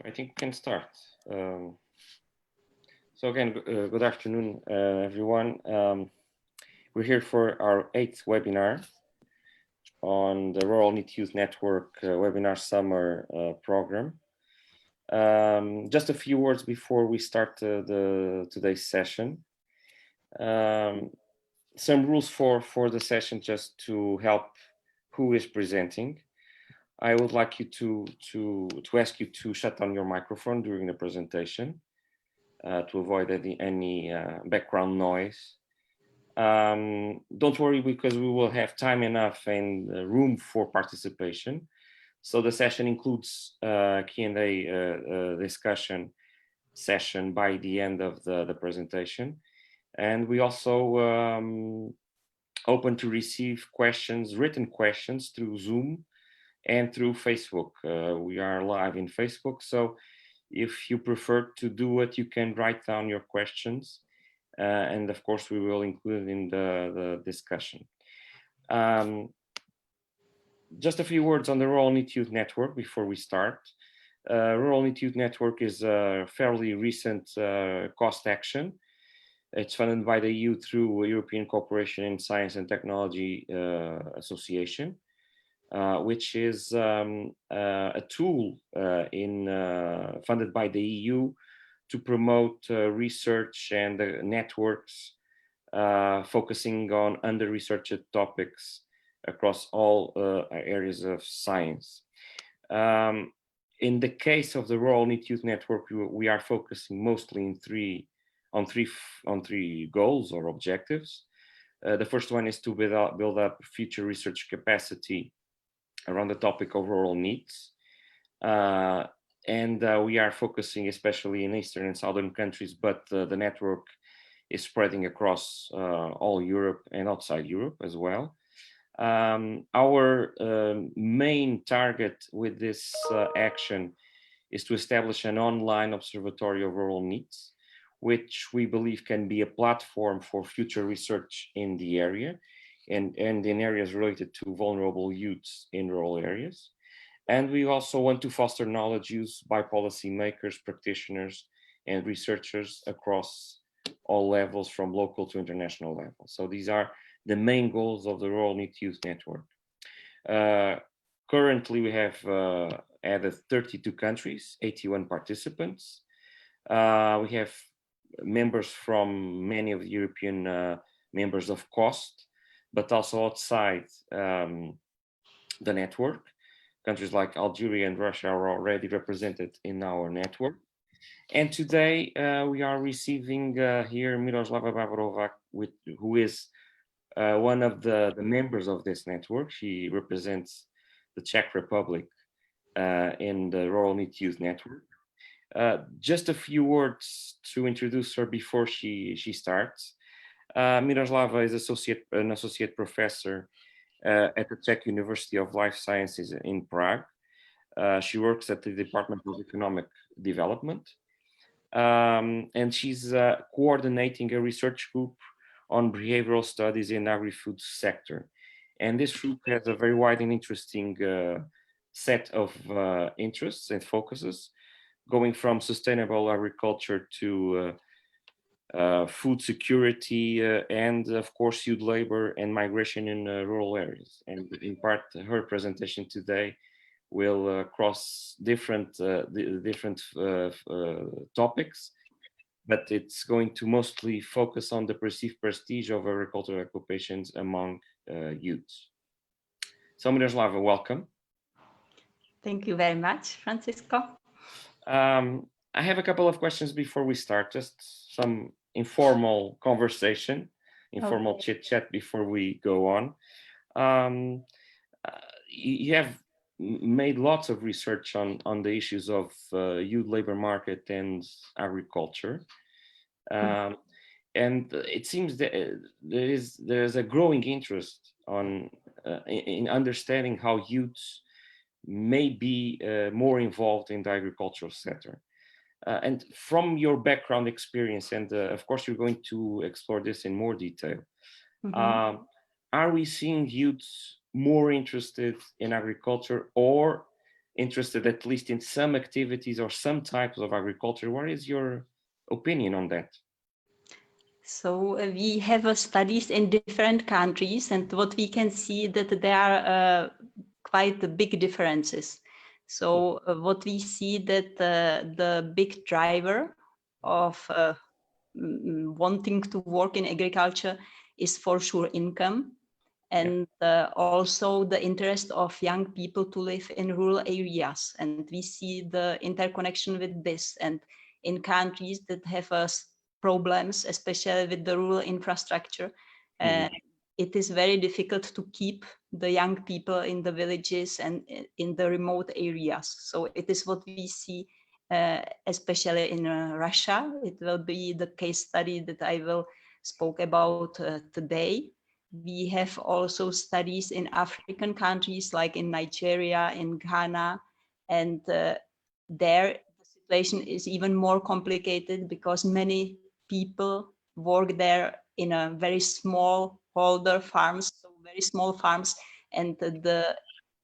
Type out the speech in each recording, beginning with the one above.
So I think we can start. So again, good afternoon, everyone. We're here for our 8th webinar on the Rural Need Youth Network webinar summer program. Just a few words before we start today's session. Some rules for the session just to help who is presenting. I would like you to ask you to shut down your microphone during the presentation to avoid any background noise. Don't worry, because we will have time enough and room for participation. So the session includes Q&A discussion session by the end of the presentation. And we also open to receive questions, written questions through Zoom and through Facebook. We are live in Facebook, so if you prefer to do it, you can write down your questions, and of course we will include it in the discussion. Just a few words on the Rural Need Youth Network before we start. Rural Need Youth Network is a fairly recent cost action. It's funded by the EU through European Cooperation in Science and Technology Association, which is a tool funded by the EU to promote research and networks focusing on under-researched topics across all areas of science. In the case of the Rural Need Youth Network, we are focusing mostly on three goals or objectives. The first one is to build up future research capacity around the topic of rural needs. And we are focusing especially in Eastern and Southern countries, but the network is spreading across all Europe and outside Europe as well. Our main target with this action is to establish an online observatory of rural needs, which we believe can be a platform for future research in the area and in areas related to vulnerable youths in rural areas. And we also want to foster knowledge use by policymakers, practitioners, and researchers across all levels, from local to international levels. So these are the main goals of the Rural Need Youth Network. Currently, we have added 32 countries, 81 participants. We have members from many of the European members of COST, but also outside the network. Countries like Algeria and Russia are already represented in our network. And today we are receiving here Miroslava Bavorova, who is one of the members of this network. She represents the Czech Republic in the Rural Need Youth Network. Just a few words to introduce her before she starts. Miroslava is an associate professor at the Czech University of Life Sciences in Prague. She works at the Department of Economic Development, and she's coordinating a research group on behavioral studies in agri-food sector. And this group has a very wide and interesting set of interests and focuses, going from sustainable agriculture to food security and, of course, youth labor and migration in rural areas. And in part, her presentation today will cross different topics, but it's going to mostly focus on the perceived prestige of agricultural occupations among youths. So, Miroslava, welcome. Thank you very much, Francisco. I have a couple of questions before we start, just some informal conversation, informal chit-chat before we go on. You have made lots of research on the issues of youth labor market and agriculture. And it seems that there is a growing interest in understanding how youths may be more involved in the agricultural sector. And from your background experience, and of course you're going to explore this in more detail, are we seeing youths more interested in agriculture, or interested at least in some activities or some types of agriculture. What is your opinion on that? So we have studies in different countries, and what we can see that there are quite big differences. So what we see that the big driver of wanting to work in agriculture is for sure income, and also the interest of young people to live in rural areas. And we see the interconnection with this. And in countries that have problems, especially with the rural infrastructure, it is very difficult to keep the young people in the villages and in the remote areas. So it is what we see, especially in Russia. It will be the case study that I will spoke about today. We have also studies in African countries like in Nigeria, in Ghana, and there the situation is even more complicated because many people work there in a very small holder farms, so very small farms, and the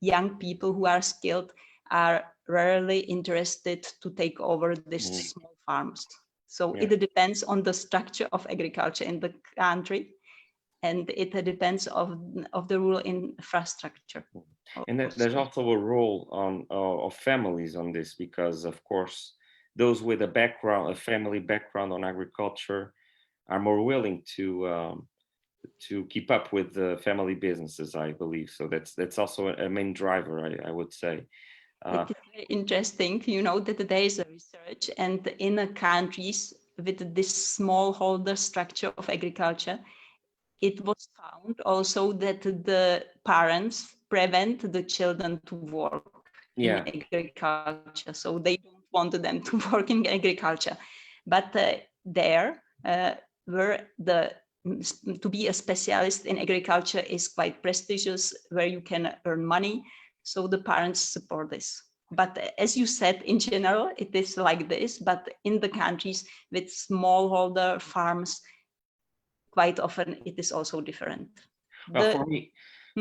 young people who are skilled are rarely interested to take over these small farms. So it depends on the structure of agriculture in the country, and it depends of the rural infrastructure. And there's also a role of families on this, because of course those with a family background on agriculture are more willing to keep up with the family businesses, I believe. So that's also a main driver, I would say. It is very interesting, you know, that there is a research, and in countries with this smallholder structure of agriculture, it was found also that the parents prevent the children to work in agriculture. So they don't want them to work in agriculture. But where to be a specialist in agriculture is quite prestigious, where you can earn money. So the parents support this. But as you said, in general, it is like this. But in the countries with smallholder farms, quite often it is also different. Well,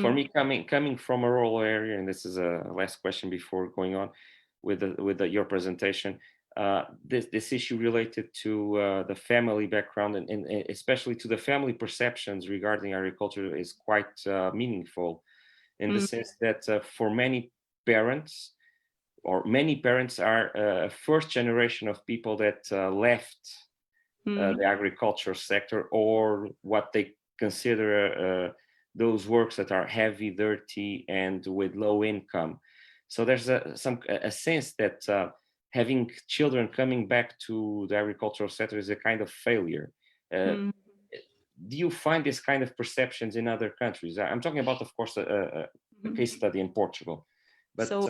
for me, coming from a rural area, and this is a last question before going on with your presentation, this issue related to the family background and especially to the family perceptions regarding agriculture is quite meaningful, in the sense that for many parents are a first generation of people that left the agriculture sector, or what they consider those works that are heavy, dirty, and with low income. So there's a sense that having children coming back to the agricultural sector is a kind of failure. Do you find this kind of perceptions in other countries? I'm talking about, of course, a case study in Portugal. But so,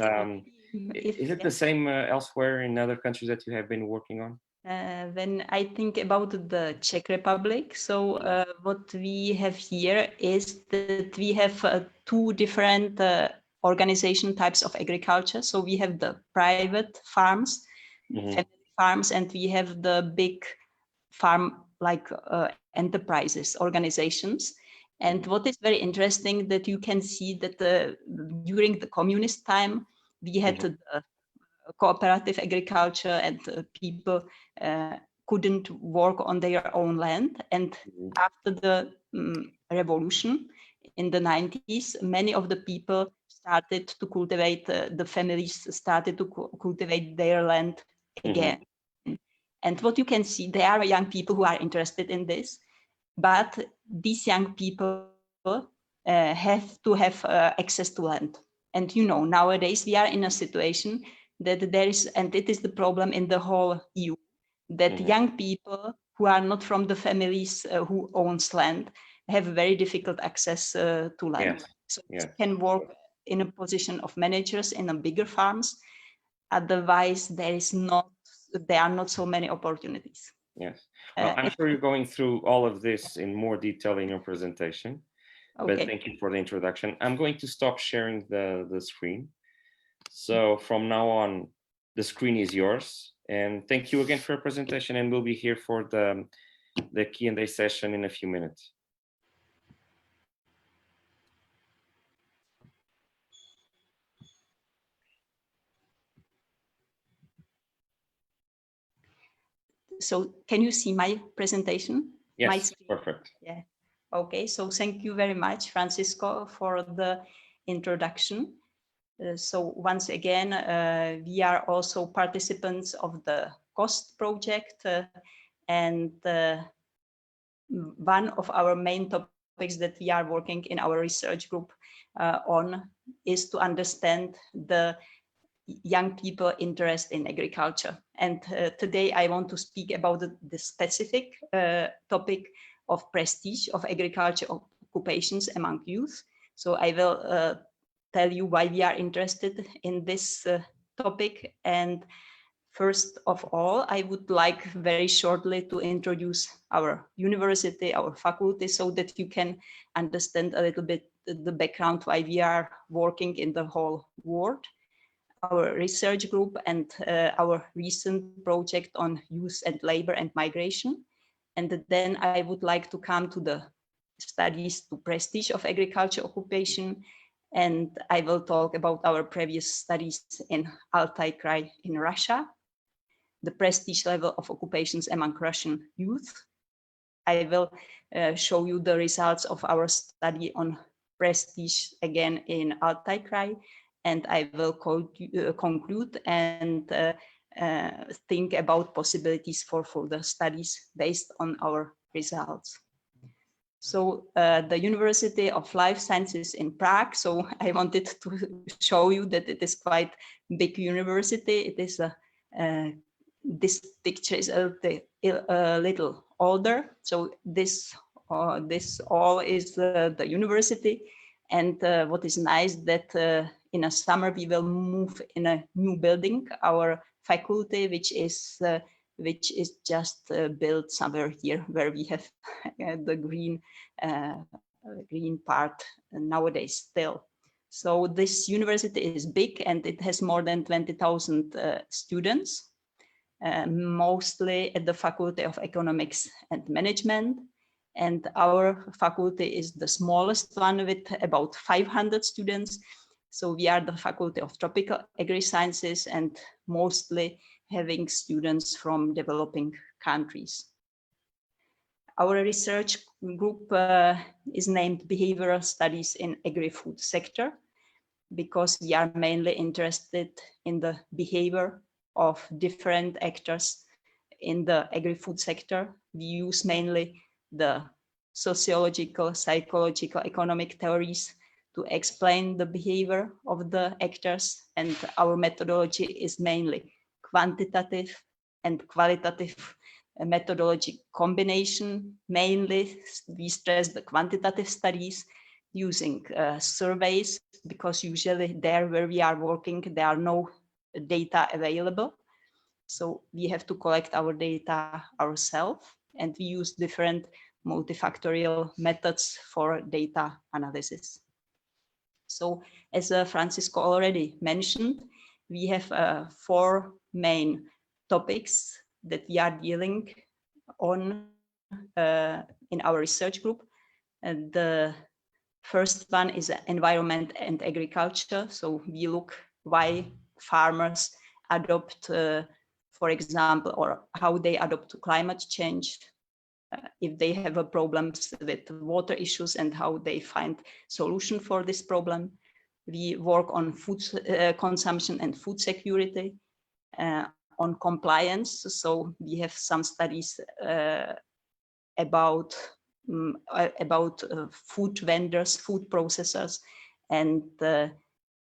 is it the same elsewhere in other countries that you have been working on? When I think about the Czech Republic, so what we have here is that we have two different organization types of agriculture. So we have the private farms, family farms, and we have the big farm like enterprises, organizations. And what is very interesting that you can see that during the communist time, we had cooperative agriculture, and people couldn't work on their own land. And after the revolution in the 90s, many of the people started to cultivate, the families started to cultivate their land again. And what you can see, there are young people who are interested in this, but these young people have to have access to land. And you know, nowadays we are in a situation that there is, and it is the problem in the whole EU, that young people who are not from the families who owns land have very difficult access to land. So they can work in a position of managers in a bigger farms. Otherwise, there are not so many opportunities. Yes. Well, I'm sure you're going through all of this in more detail in your presentation. But thank you for the introduction. I'm going to stop sharing the screen. So from now on, the screen is yours. And thank you again for your presentation. And we'll be here for the Q&A session in a few minutes. So can you see my presentation? Yes, perfect. Yeah. Okay, so thank you very much, Francisco, for the introduction. So once again, we are also participants of the COST project, and one of our main topics that we are working in our research group on is to understand the young people interest in agriculture. And today I want to speak about the specific topic of prestige of agriculture occupations among youth. So I will tell you why we are interested in this topic. And first of all, I would like very shortly to introduce our university, our faculty, so that you can understand a little bit the background why we are working in the whole world, our research group, and our recent project on youth and labor and migration. And then I would like to come to the studies to prestige of agriculture occupation. And I will talk about our previous studies in Altai Krai in Russia, the prestige level of occupations among Russian youth. I will show you the results of our study on prestige again in Altai Krai, and I will conclude and think about possibilities for further studies based on our results. So the University of Life Sciences in Prague. So I wanted to show you that it is quite big university. It is this picture is a little older. So this all is the university. And what is nice that in a summer we will move in a new building, our faculty, which is just built somewhere here where we have the green part nowadays still. So this university is big and it has more than 20,000 students, mostly at the Faculty of Economics and Management. And our faculty is the smallest one with about 500 students. So we are the Faculty of Tropical Agri-Sciences and mostly having students from developing countries. Our research group is named Behavioral Studies in Agri-Food Sector because we are mainly interested in the behavior of different actors in the agri-food sector. We use mainly the sociological, psychological, economic theories to explain the behavior of the actors, and our methodology is mainly quantitative and qualitative methodology combination. Mainly, we stress the quantitative studies using surveys, because usually there where we are working, there are no data available. So we have to collect our data ourselves, and we use different multifactorial methods for data analysis. So as Francisco already mentioned, we have 4 main topics that we are dealing on in our research group. And the first one is environment and agriculture. So we look why farmers adopt, for example, or how they adopt to climate change, if they have problems with water issues and how they find solution for this problem. We work on food consumption and food security, on compliance. So we have some studies about food vendors, food processors, and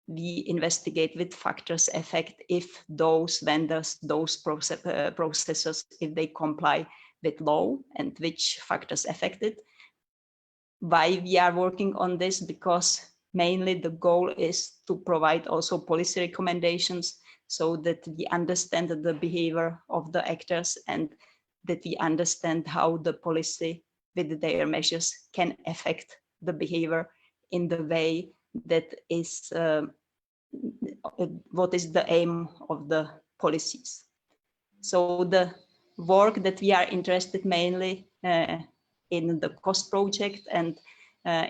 we investigate which factors affect if those vendors, those processors, if they comply with law, and which factors affect it. Why we are working on this? Because mainly the goal is to provide also policy recommendations so that we understand the behavior of the actors and that we understand how the policy with their measures can affect the behavior in the way that is what is the aim of the policies. So the work that we are interested mainly in the COST project and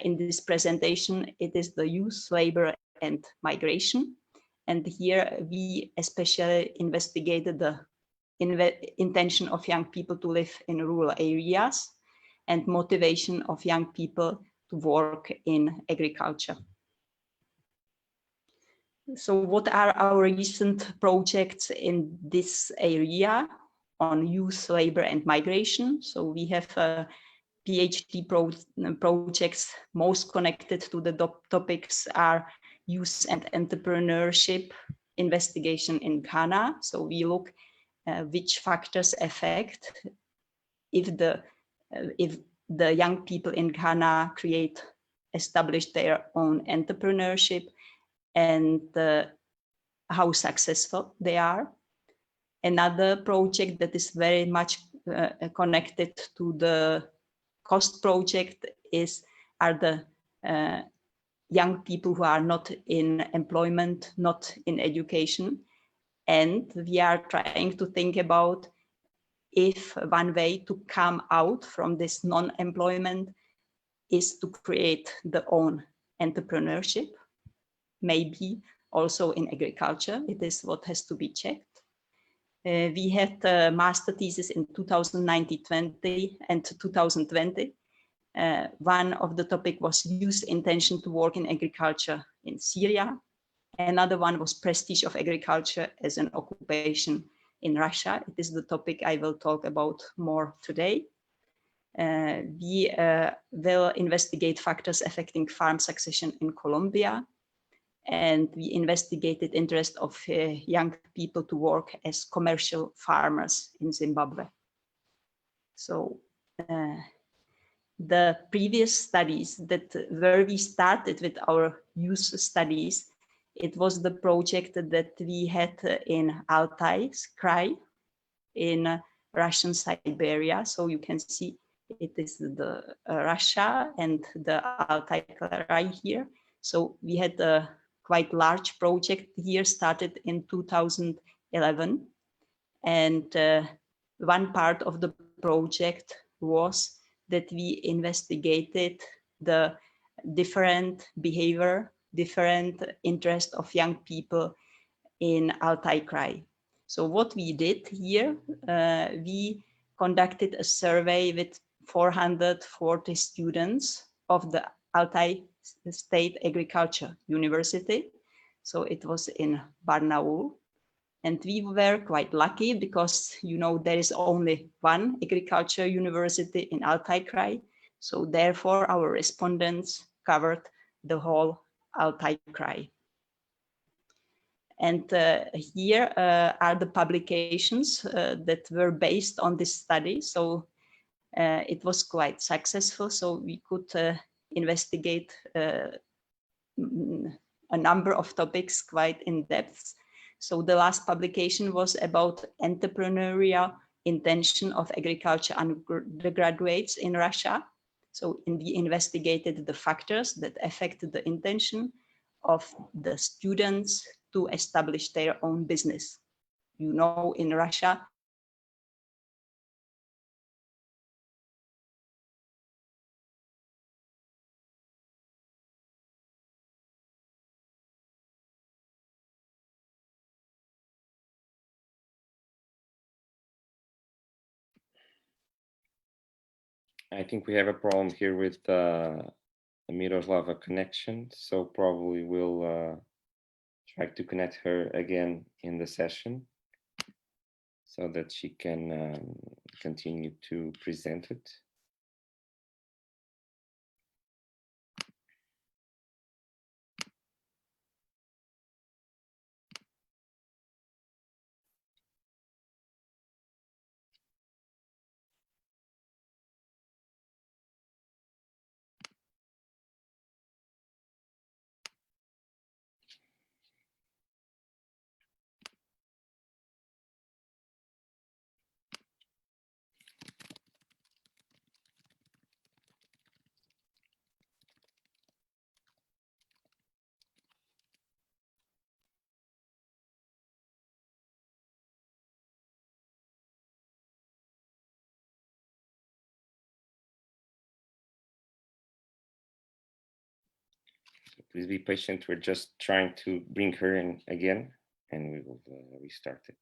in this presentation, it is the youth, labor and migration. And here we especially investigated the intention of young people to live in rural areas, and motivation of young people to work in agriculture. So what are our recent projects in this area on youth, labor and migration? So we have PhD projects most connected to the topics are youth and entrepreneurship investigation in Ghana. So we look which factors affect if the young people in Ghana establish their own entrepreneurship, and how successful they are. Another project that is very much connected to the cost project are the young people who are not in employment, not in education. And we are trying to think about if one way to come out from this non-employment is to create the own entrepreneurship, maybe also in agriculture. It is what has to be checked. We had a master thesis in 2019-20 and 2020. One of the topic was youth intention to work in agriculture in Syria. Another one was prestige of agriculture as an occupation in Russia. It is the topic I will talk about more today. We will investigate factors affecting farm succession in Colombia. And we investigated interest of young people to work as commercial farmers in Zimbabwe. So the previous studies where we started with our youth studies, it was the project that we had in Altai Krai in Russian Siberia. So you can see it is the Russia and the Altai Krai here. So we had a quite large project here, started in 2011. And one part of the project was that we investigated the different behavior, different interest of young people in Altai Krai. So what we did here, we conducted a survey with 440 students of the Altai State Agriculture University. So it was in Barnaul. And we were quite lucky because, you know, there is only one agriculture university in Altai Krai. So therefore our respondents covered the whole Altai Krai. And here are the publications that were based on this study. So it was quite successful. So we could investigate a number of topics quite in depth. So the last publication was about entrepreneurial intention of agriculture undergraduates in Russia. So we investigated the factors that affect the intention of the students to establish their own business. You know, in Russia, I think we have a problem here with the Miroslava connection, so probably we'll try to connect her again in the session so that she can continue to present it. Please be patient. We're just trying to bring her in again, and we will restart it.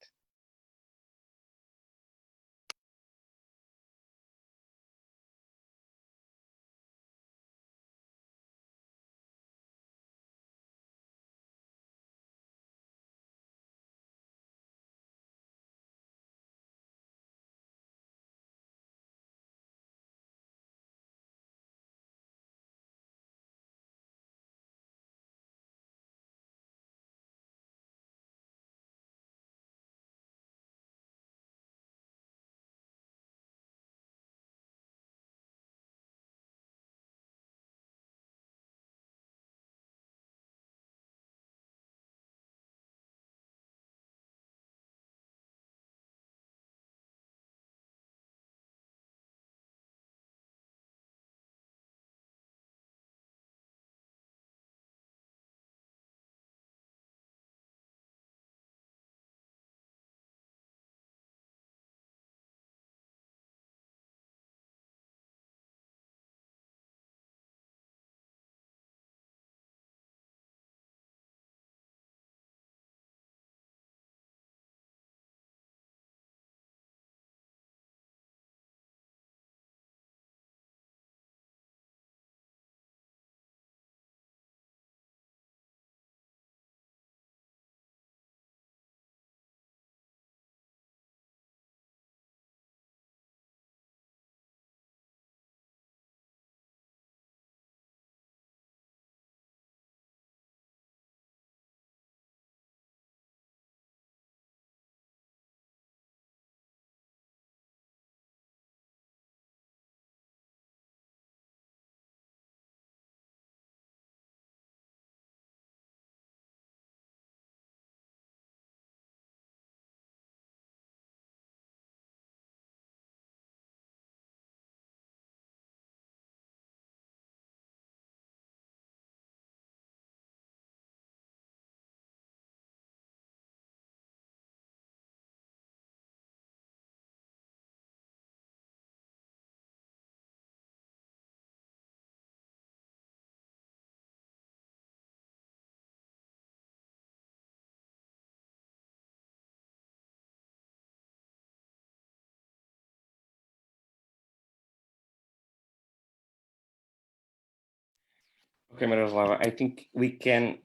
Okay, Miroslava, I think we can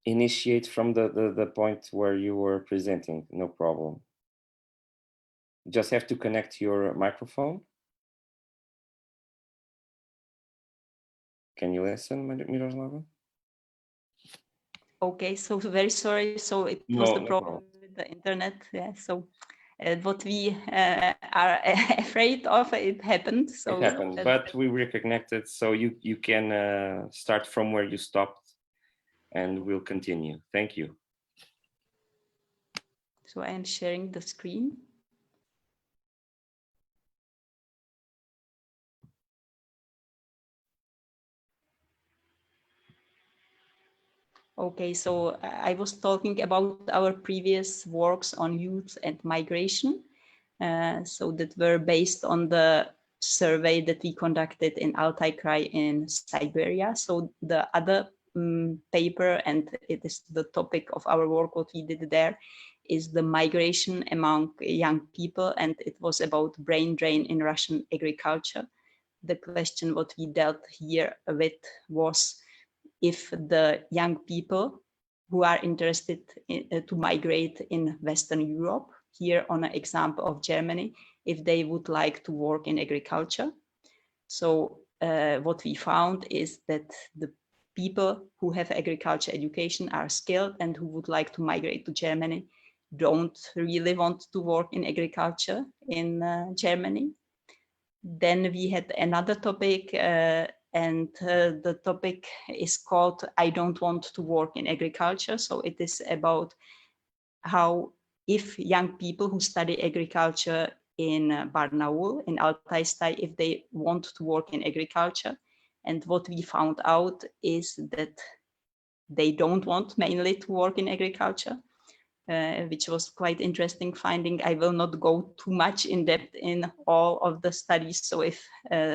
initiate from the point where you were presenting, no problem. Just have to connect your microphone. Can you listen, Miroslava? Okay, so very sorry. So it was the problem with the internet. Yeah, so what we are afraid of, it happened. So it happened, but we reconnected. So you can start from where you stopped, and we'll continue. Thank you. So I am sharing the screen. Okay, so I was talking about our previous works on youth and migration. So that were based on the survey that we conducted in Altai Krai in Siberia. So the other paper, and it is the topic of our work, what we did there, is the migration among young people, and it was about brain drain in Russian agriculture. The question what we dealt here with was if the young people who are interested to migrate in Western Europe, here on an example of Germany, if they would like to work in agriculture. So what we found is that the people who have agriculture education are skilled and who would like to migrate to Germany don't really want to work in agriculture in Germany. Then we had another topic, and the topic is called I don't want to work in agriculture. So it is about how if young people who study agriculture in Barnaul, in Altai Krai, if they want to work in agriculture. And what we found out is that they don't want mainly to work in agriculture. Which was quite interesting finding. I will not go too much in depth in all of the studies. So if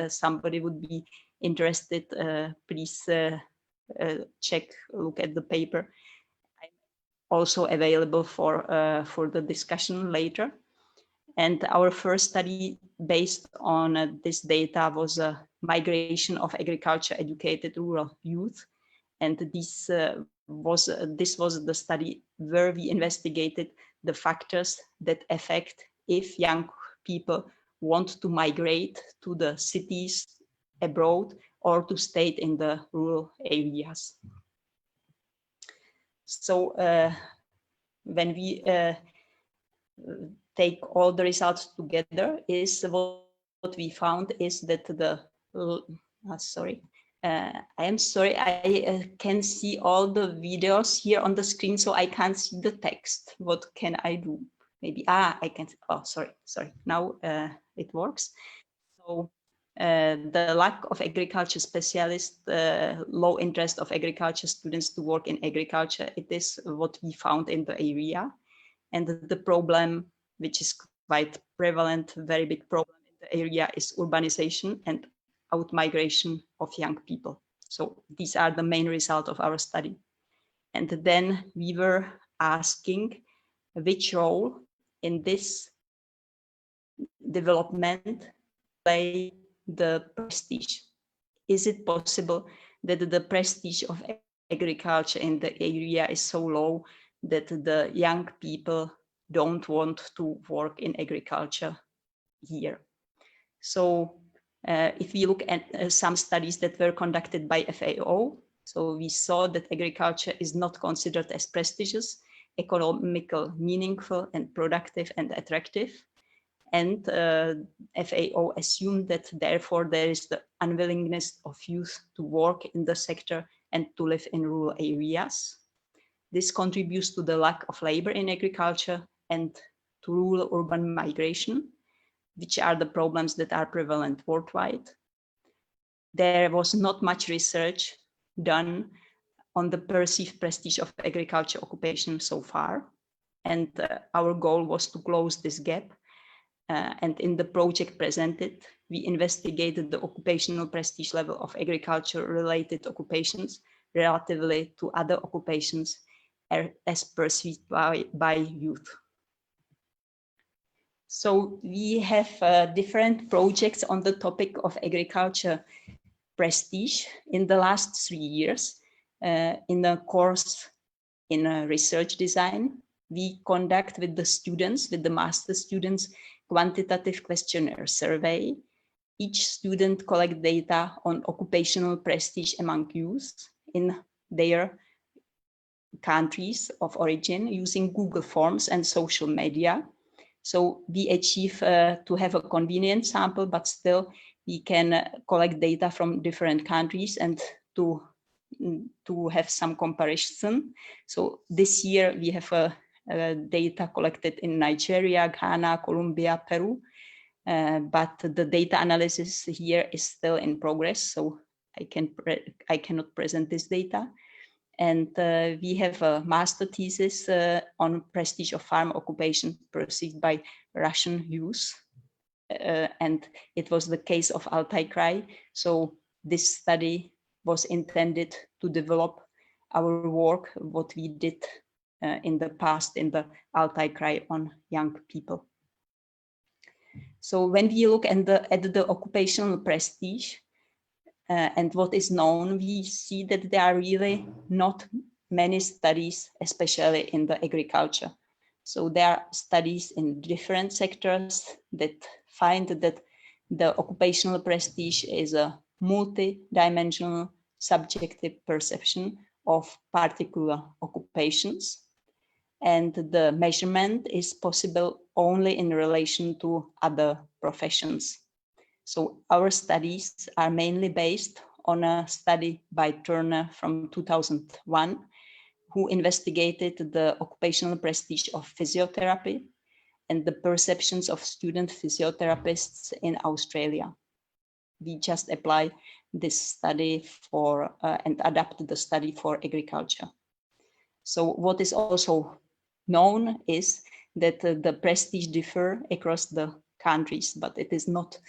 somebody would be interested, please look at the paper. I'm also available for the discussion later. And our first study based on this data was a migration of agriculture educated rural youth. And this was the study where we investigated the factors that affect if young people want to migrate to the cities abroad or to stay in the rural areas. So when we take all the results together, is what we found is that the I am sorry, I can see all the videos here on the screen, so I can't see the text. What can I do? Maybe, I can, oh, sorry. Now it works. So the lack of agriculture specialists, low interest of agriculture students to work in agriculture, it is what we found in the area. And the problem, which is quite prevalent, very big problem in the area, is urbanization and out-migration of young people. So these are the main result of our study. And then we were asking which role in this development play the prestige. Is it possible that the prestige of agriculture in the area is so low that the young people don't want to work in agriculture here? So if we look at some studies that were conducted by FAO, so we saw that agriculture is not considered as prestigious, economical, meaningful, and productive and attractive. And FAO assumed that therefore there is the unwillingness of youth to work in the sector and to live in rural areas. This contributes to the lack of labor in agriculture and to rural urban migration, which are the problems that are prevalent worldwide. There was not much research done on the perceived prestige of agriculture occupation so far. And our goal was to close this gap. And in the project presented, we investigated the occupational prestige level of agriculture-related occupations relatively to other occupations as perceived by youth. So we have different projects on the topic of agriculture prestige in the last 3 years in a course in research design. We conduct with the students, with the master students, quantitative questionnaire survey. Each student collect data on occupational prestige among youth in their countries of origin using Google Forms and social media. So we achieve to have a convenient sample, but still we can collect data from different countries and to have some comparison. So this year we have data collected in Nigeria, Ghana, Colombia, Peru, but the data analysis here is still in progress, so I cannot present this data. And we have a master thesis on prestige of farm occupation perceived by Russian youth. And it was the case of Altai Krai. So this study was intended to develop our work, what we did in the past in the Altai Krai on young people. So when we look at the occupational prestige, and what is known, we see that there are really not many studies, especially in the agriculture. So there are studies in different sectors that find that the occupational prestige is a multi-dimensional subjective perception of particular occupations. And the measurement is possible only in relation to other professions. So our studies are mainly based on a study by Turner from 2001, who investigated the occupational prestige of physiotherapy and the perceptions of student physiotherapists in Australia. We just apply this study for and adapt the study for agriculture. So what is also known is that the prestige differ across the countries, but it is not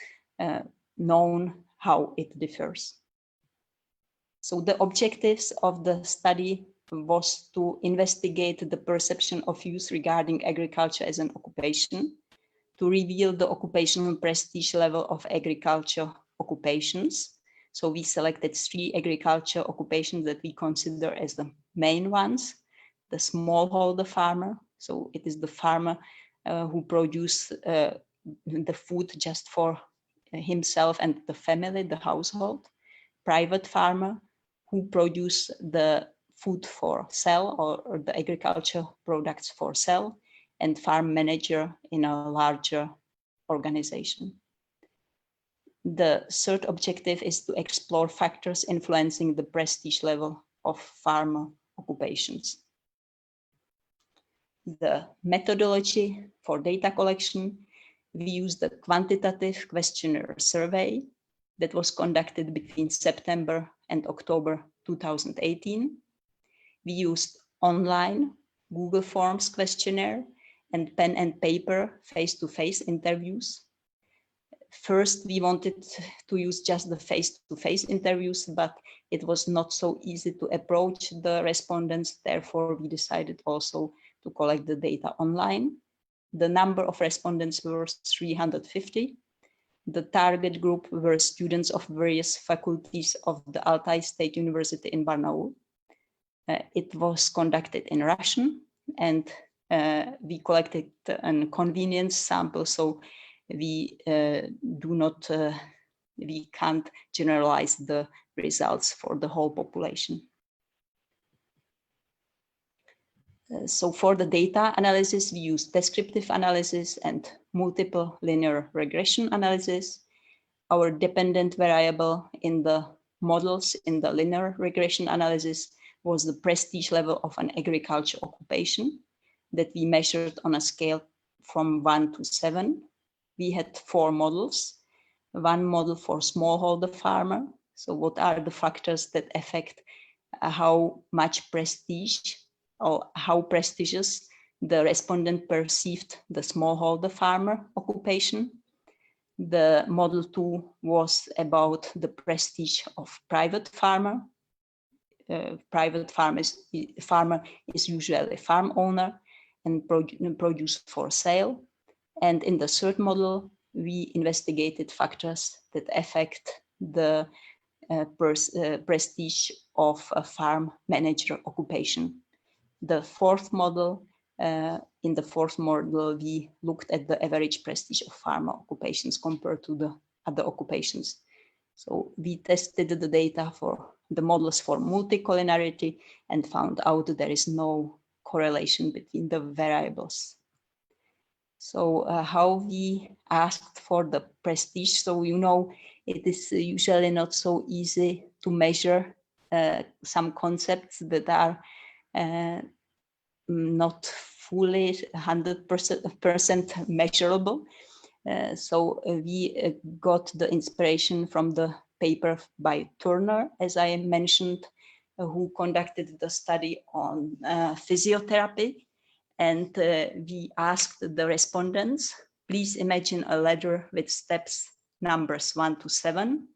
known how it differs. So the objectives of the study was to investigate the perception of youth regarding agriculture as an occupation, to reveal the occupational prestige level of agriculture occupations. So we selected 3 agriculture occupations that we consider as the main ones. The smallholder farmer, so it is the farmer who produces the food just for himself and the family, the household. Private farmer who produce the food for sale or the agriculture products for sale, and farm manager in a larger organization. The third objective is to explore factors influencing the prestige level of farmer occupations. The methodology for data collection, we used the quantitative questionnaire survey that was conducted between September and October 2018. We used online Google Forms questionnaire and pen and paper face-to-face interviews. First, we wanted to use just the face-to-face interviews, but it was not so easy to approach the respondents. Therefore, we decided also to collect the data online. The number of respondents was 350. The target group were students of various faculties of the Altai State University in Barnaul. It was conducted in Russian, and we collected a convenience sample, so we we can't generalize the results for the whole population. So for the data analysis, we use descriptive analysis and multiple linear regression analysis. Our dependent variable in the models in the linear regression analysis was the prestige level of an agriculture occupation that we measured on a scale from 1 to 7. We had 4 models. One model for smallholder farmer. So what are the factors that affect how much prestige or how prestigious the respondent perceived the smallholder farmer occupation? The model 2 was about the prestige of private farmer. Private farmer is usually a farm owner and produce for sale. And in the third model, we investigated factors that affect the prestige of a farm manager occupation. The fourth model, in the fourth model, we looked at the average prestige of farmer occupations compared to the other occupations. So we tested the data for the models for multicollinearity and found out that there is no correlation between the variables. So how we asked for the prestige. So, you know, it is usually not so easy to measure some concepts that are not fully 100% measurable. So we got the inspiration from the paper by Turner, as I mentioned, who conducted the study on physiotherapy. And we asked the respondents, please imagine a ladder with steps numbers 1 to 7.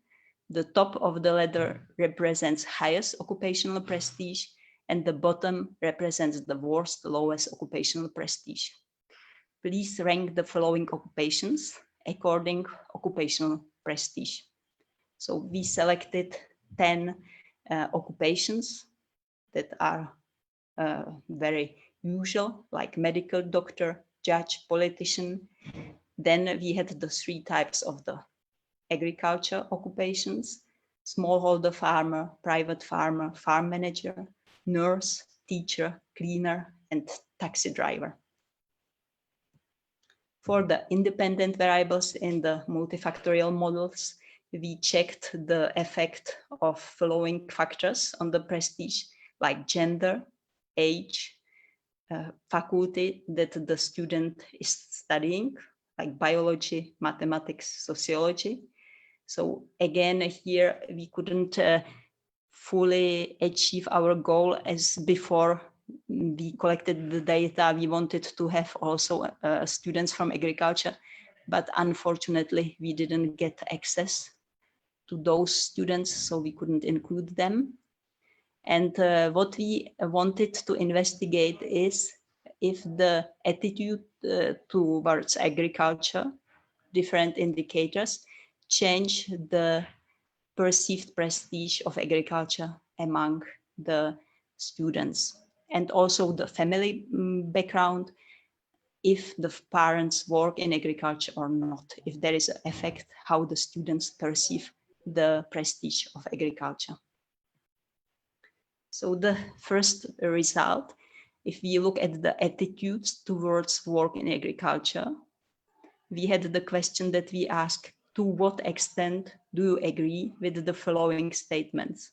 The top of the ladder represents highest occupational prestige, and the bottom represents the worst, lowest occupational prestige. Please rank the following occupations according occupational prestige. So we selected 10 occupations that are very usual, like medical doctor, judge, politician. Then we had the 3 types of the agriculture occupations: smallholder farmer, private farmer, farm manager, nurse, teacher, cleaner, and taxi driver. For the independent variables in the multifactorial models, we checked the effect of following factors on the prestige, like gender, age, faculty that the student is studying, like biology, mathematics, sociology. So again, here we couldn't fully achieve our goal as before we collected the data. We wanted to have also students from agriculture, but unfortunately we didn't get access to those students, so we couldn't include them. And what we wanted to investigate is if the attitude towards agriculture, different indicators, change the perceived prestige of agriculture among the students, and also the family background, if the parents work in agriculture or not, if there is an effect how the students perceive the prestige of agriculture. So the first result, if we look at the attitudes towards work in agriculture, we had the question that we asked, to what extent do you agree with the following statements?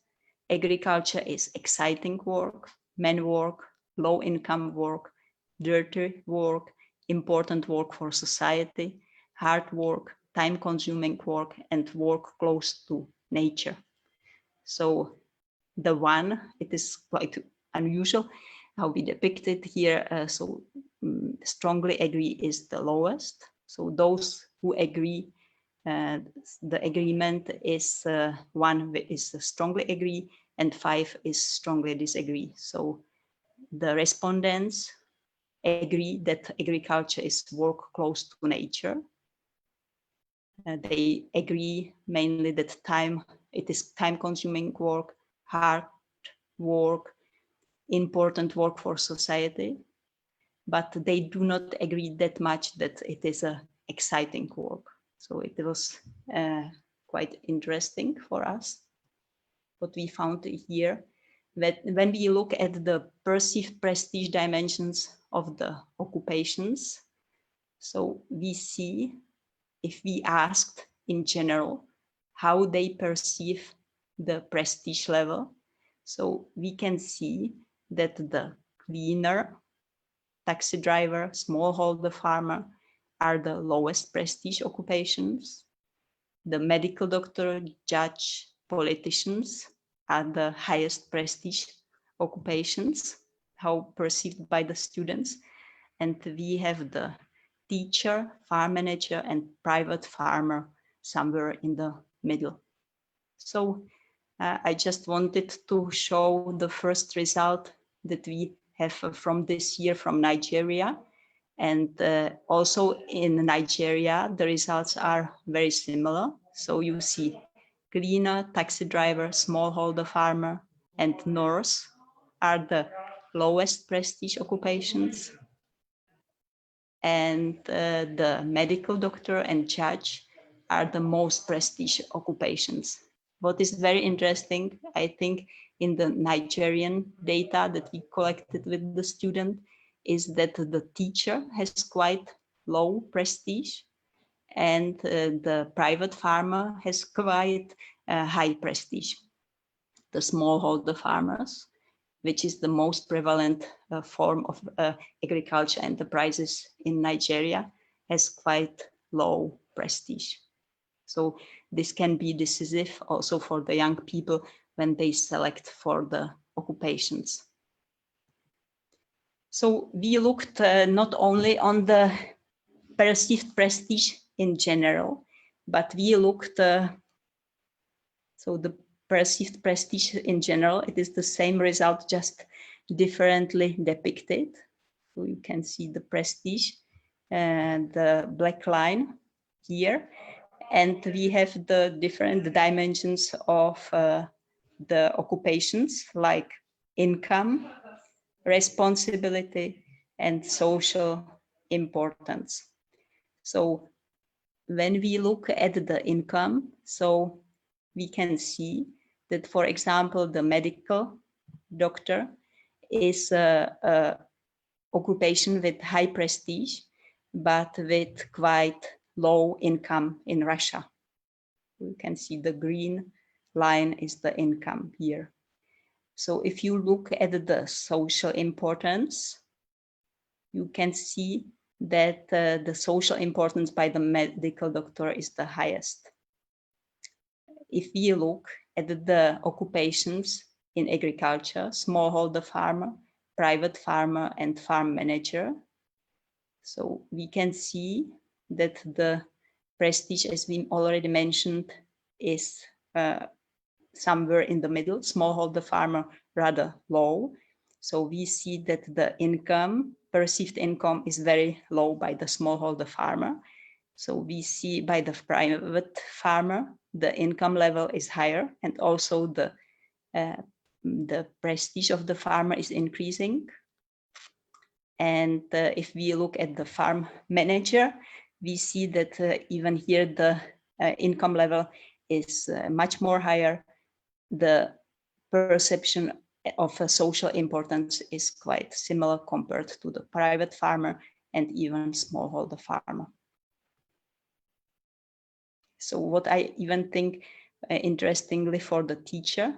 Agriculture is exciting work, man work, low income work, dirty work, important work for society, hard work, time consuming work, and work close to nature. So the one, it is quite unusual how we depict it here. Strongly agree is the lowest. So those who agree, the agreement is 1 is strongly agree and 5 is strongly disagree. So the respondents agree that agriculture is work close to nature. They agree mainly that it is time-consuming work, hard work, important work for society, but they do not agree that much that it is an exciting work. So it was quite interesting for us. What we found here, that when we look at the perceived prestige dimensions of the occupations, so we see, if we asked in general how they perceive the prestige level, so we can see that the cleaner, taxi driver, smallholder farmer are the lowest prestige occupations. The medical doctor, judge, politicians are the highest prestige occupations, how perceived by the students. And we have the teacher, farm manager, and private farmer somewhere in the middle. So I just wanted to show the first result that we have from this year from Nigeria. And also in Nigeria, the results are very similar. So you see cleaner, taxi driver, smallholder farmer, and nurse are the lowest prestige occupations. And the medical doctor and judge are the most prestige occupations. What is very interesting, I think, in the Nigerian data that we collected with the student is that the teacher has quite low prestige, and the private farmer has quite high prestige. The smallholder farmers, which is the most prevalent form of agriculture enterprises in Nigeria, has quite low prestige. So this can be decisive also for the young people when they select for the occupations. So we looked not only on the perceived prestige in general, but we looked, so the perceived prestige in general, it is the same result, just differently depicted. So you can see the prestige and the black line here. And we have the different dimensions of the occupations, like income, responsibility, and social importance. So when we look at the income, so we can see that, for example, the medical doctor is a occupation with high prestige, but with quite low income in Russia. You can see the green line is the income here. So if you look at the social importance, you can see that the social importance by the medical doctor is the highest. If we look at the occupations in agriculture, smallholder farmer, private farmer, and farm manager, so we can see that the prestige, as we already mentioned, is somewhere in the middle, smallholder farmer rather low. So we see that the income, perceived income, is very low by the smallholder farmer. So we see by the private farmer, the income level is higher, and also the prestige of the farmer is increasing. And if we look at the farm manager, we see that even here the income level is much more higher. The perception of a social importance is quite similar compared to the private farmer and even smallholder farmer. So what I even think interestingly for the teacher,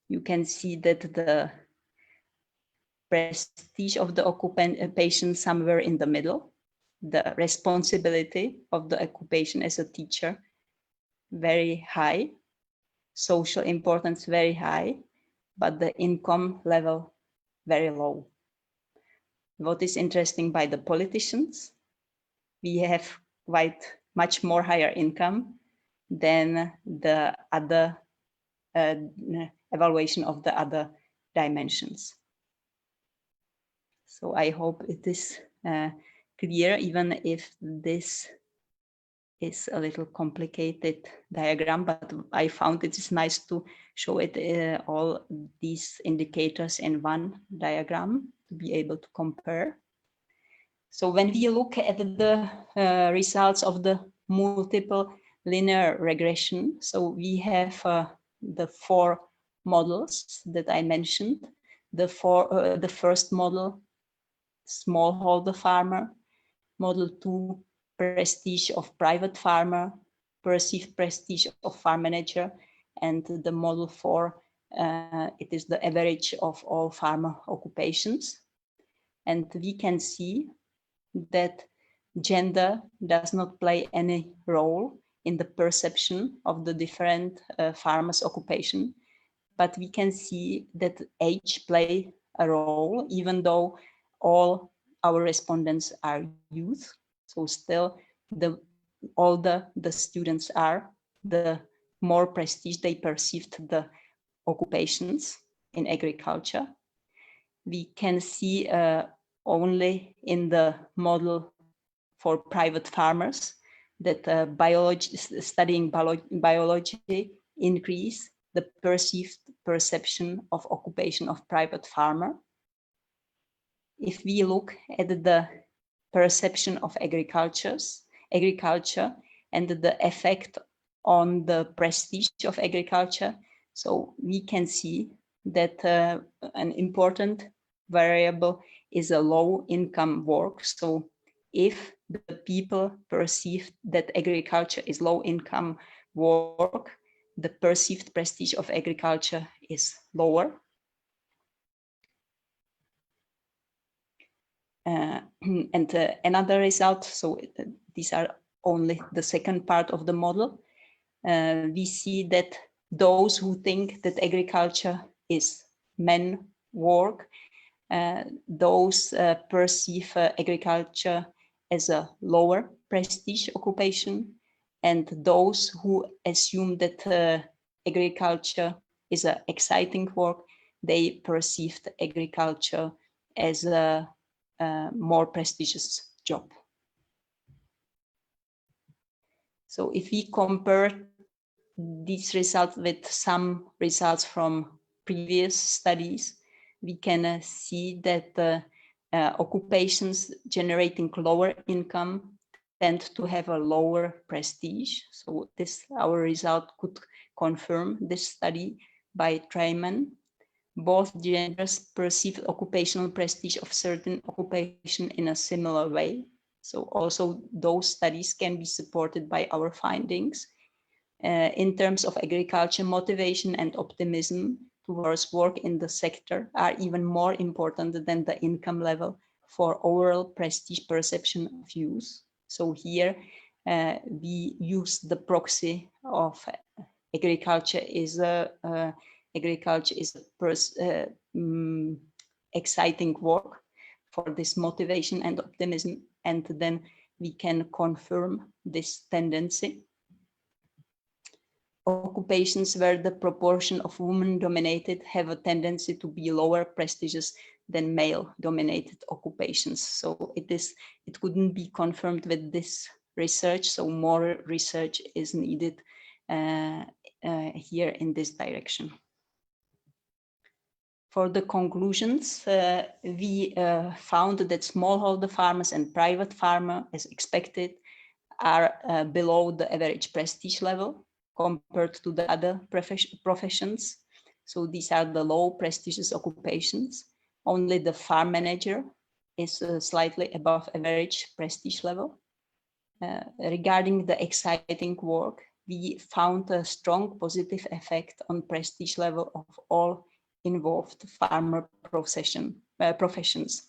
you can see that the prestige of the occupation somewhere in the middle, the responsibility of the occupation as a teacher very high, social importance very high, but the income level very low. What is interesting by the politicians, we have quite much more higher income than the other evaluation of the other dimensions. So I hope it is clear, even if this is a little complicated diagram, but I found it is nice to show it all these indicators in one diagram to be able to compare. So when we look at the results of the multiple linear regression, so we have the four models that I mentioned. The first model, smallholder farmer, model 2, prestige of private farmer, perceived prestige of farm manager, and the model 4, it is the average of all farmer occupations. And we can see that gender does not play any role in the perception of the different farmers' occupation, but we can see that age play a role, even though all our respondents are youth. So still, the older the students are, the more prestige they perceived the occupations in agriculture. We can see only in the model for private farmers that studying biology increase the perceived perception of occupation of private farmer. If we look at the perception of agriculture and the effect on the prestige of agriculture, so we can see that an important variable is a low income work. So if the people perceive that agriculture is low income work, the perceived prestige of agriculture is lower. And another result, so these are only the second part of the model, we see that those who think that agriculture is men work, those perceive agriculture as a lower prestige occupation, and those who assume that agriculture is an exciting work, they perceived agriculture as a more prestigious job. So if we compare these results with some results from previous studies, we can see that occupations generating lower income tend to have a lower prestige. So this, our result could confirm this study by Treiman. Both genders perceive occupational prestige of certain occupation in a similar way. So also those studies can be supported by our findings. In terms of agriculture, motivation and optimism towards work in the sector are even more important than the income level for overall prestige perception of use. So here we use the proxy of agriculture is a exciting work for this motivation and optimism, and then we can confirm this tendency. Occupations where the proportion of women dominated have a tendency to be lower prestigious than male dominated occupations. So it couldn't be confirmed with this research, so more research is needed here in this direction. For the conclusions, we found that smallholder farmers and private farmers, as expected, are below the average prestige level compared to the other professions. So these are the low prestigious occupations. Only the farm manager is slightly above average prestige level. Regarding the exciting work, we found a strong positive effect on prestige level of all involved farmer professions.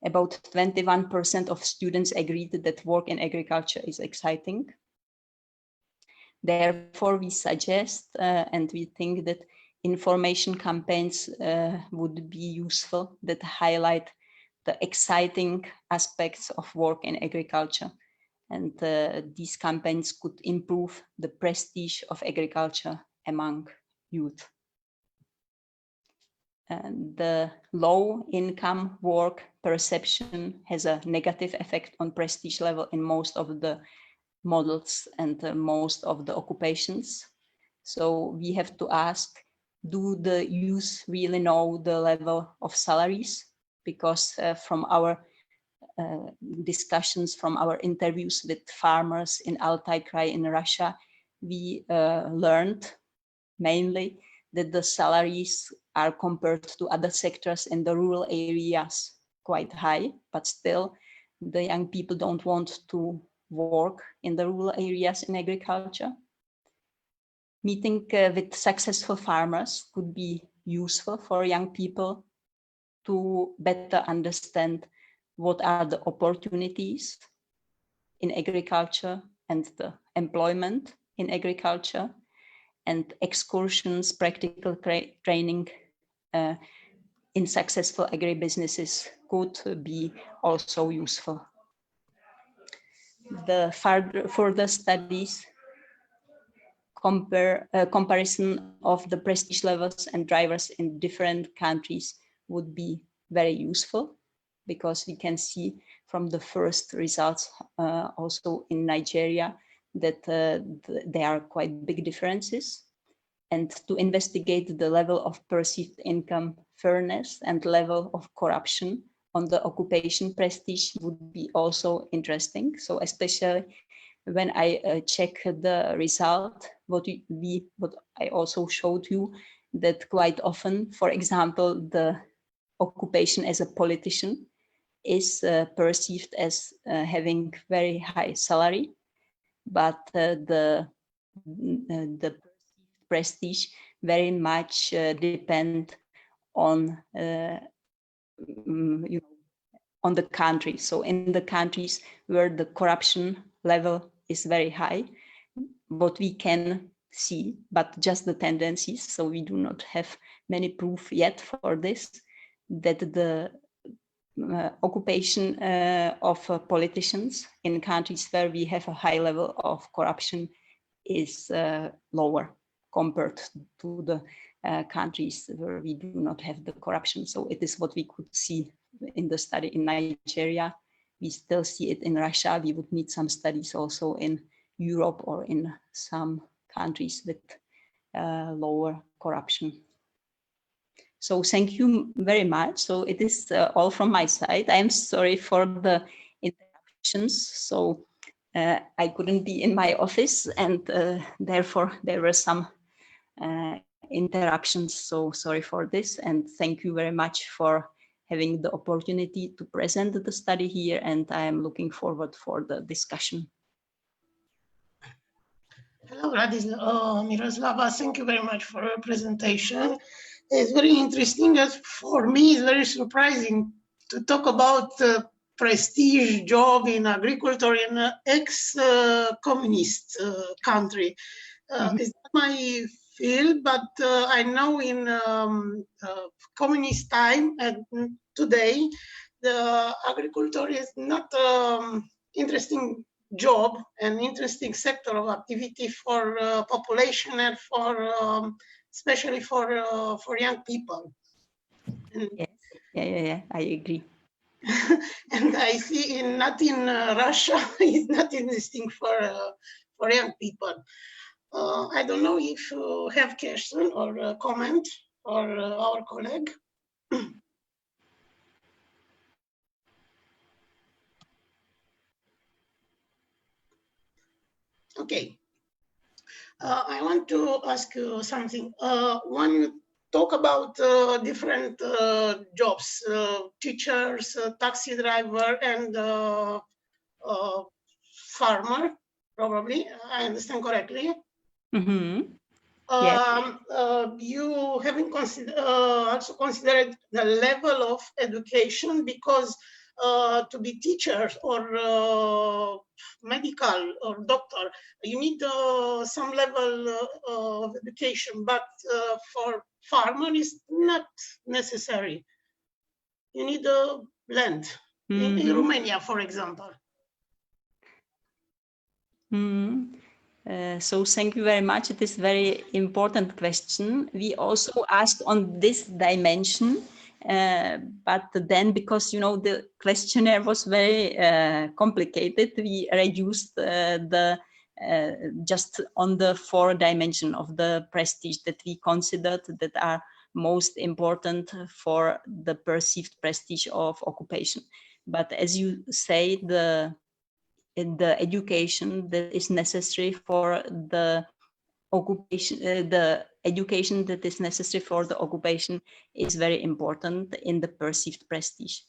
About 21% of students agreed that work in agriculture is exciting. Therefore, we suggest and we think that information campaigns would be useful that highlight the exciting aspects of work in agriculture. And these campaigns could improve the prestige of agriculture among youth. And the low income work perception has a negative effect on prestige level in most of the models and most of the occupations. So we have to ask, do the youth really know the level of salaries? Because from our discussions, from our interviews with farmers in Altai Krai in Russia, we learned mainly that the salaries are compared to other sectors in the rural areas quite high, but still the young people don't want to work in the rural areas in agriculture. Meeting with successful farmers could be useful for young people to better understand what are the opportunities in agriculture and the employment in agriculture, and excursions, practical training in successful agribusinesses could be also useful. The further studies comparison of the prestige levels and drivers in different countries would be very useful, because we can see from the first results also in Nigeria that there are quite big differences, and to investigate the level of perceived income fairness and level of corruption on the occupation prestige would be also interesting. So especially when I check the result, what I also showed you, that quite often, for example, the occupation as a politician is perceived as having very high salary, but the perceived prestige very much depend on on the country. So in the countries where the corruption level is very high, what we can see, but just the tendencies, so we do not have many proof yet for this, that the occupation of politicians in countries where we have a high level of corruption is lower compared to the countries where we do not have the corruption. So it is what we could see in the study in Nigeria. We still see it in Russia. We would need some studies also in Europe or in some countries with lower corruption. So thank you very much. So it is all from my side. I am sorry for the interruptions. So I couldn't be in my office, and therefore there were some interruptions. So sorry for this, and thank you very much for having the opportunity to present the study here, and I am looking forward for the discussion. Hello, Miroslava, thank you very much for your presentation. It's very interesting, as for me it's very surprising to talk about prestige job in agriculture in an ex-communist country. It's not my field, but I know in communist time and today, the agriculture is not interesting job, an interesting sector of activity for population and for especially for young people. Yes. Yeah, I agree. And I see not in Russia, it's not interesting for young people. I don't know if you have question or a comment or our colleague. Okay. I want to ask you something. When you talk about different jobs, teachers, taxi driver, and farmer, probably, I understand correctly. Mm-hmm. Yes. You haven't also considered the level of education, because to be teachers or medical or doctor, you need some level of education, but for farmer is not necessary. You need a land in Romania, for example. So thank you very much. It is a very important question. We also asked on this dimension, but then because, you know, the questionnaire was very complicated, we reduced the just on the 4 dimension of the prestige that we considered that are most important for the perceived prestige of occupation. But as you say, the education that is necessary for the occupation, the education that is necessary for the occupation is very important in the perceived prestige.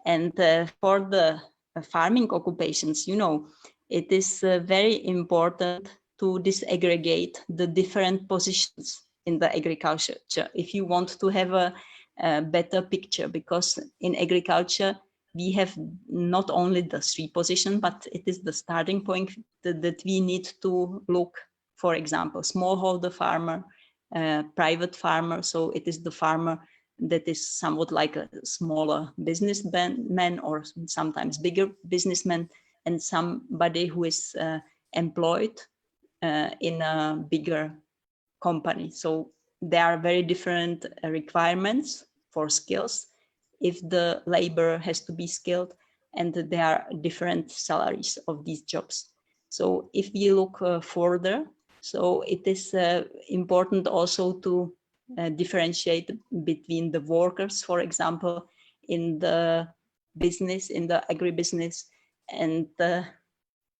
And for the farming occupations, you know, it is very important to disaggregate the different positions in the agriculture if you want to have a better picture, because in agriculture we have not only the 3 positions, but it is the starting point that we need to look. For example, smallholder farmer, private farmer. So it is the farmer that is somewhat like a smaller businessman or sometimes bigger businessman, and somebody who is employed in a bigger company. So there are very different requirements for skills. If the labor has to be skilled, and there are different salaries of these jobs. So if we look further, so it is important also to differentiate between the workers, for example, in the business, in the agribusiness, and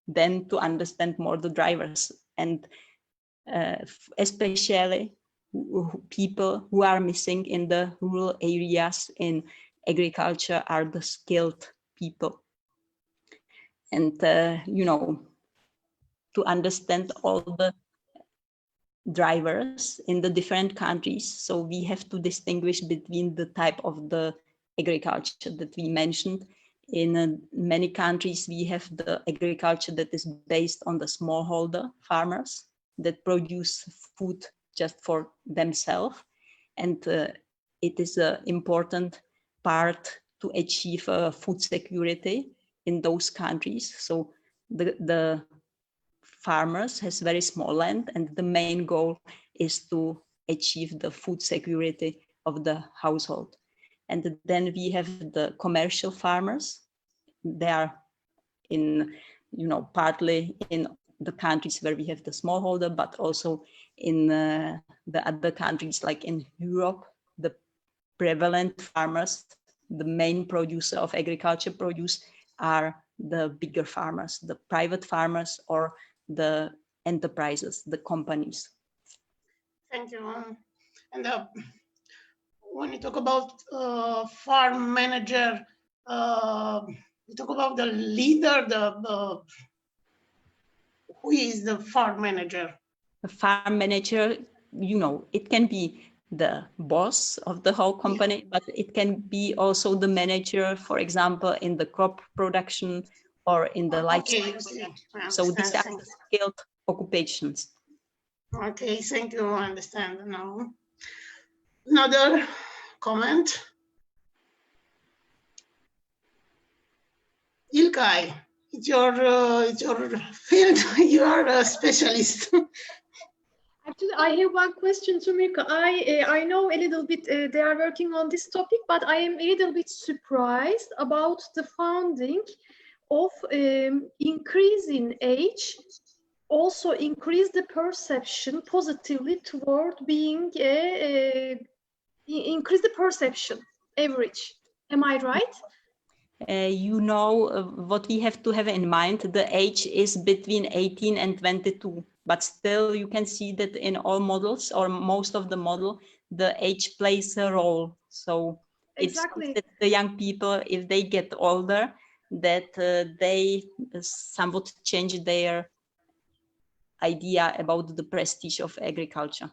then to understand more the drivers, and especially people who are missing in the rural areas in agriculture are the skilled people. And, you know, to understand all the drivers in the different countries, so we have to distinguish between the type of the agriculture that we mentioned. In many countries, we have the agriculture that is based on the smallholder farmers that produce food just for themselves. And it is an important part to achieve food security in those countries. So the farmers has very small land, and the main goal is to achieve the food security of the household. And then we have the commercial farmers. They are in, you know, partly in the countries where we have the smallholder, but also in the other countries, like in Europe, the prevalent farmers, the main producer of agriculture produce, are the bigger farmers, the private farmers, or the enterprises, the companies. Thank you. And when you talk about farm manager, you talk about the leader, who is the farm manager? A farm manager, you know, it can be the boss of the whole company, yeah, but it can be also the manager, for example, in the crop production or in the livestock. So these are the skilled occupations. Okay, thank you. I understand now. Another comment. Ilkay, it's your field. You are a specialist. Actually, I have one question to Mirka. I know a little bit they are working on this topic, but I am a little bit surprised about the finding of increase in age also increase the perception positively toward being increase the perception average. Am I right? You know, what we have to have in mind, the age is between 18 and 22, but still you can see that in all models, or most of the model, the age plays a role. So exactly, it's the young people, if they get older, that they somewhat change their idea about the prestige of agriculture.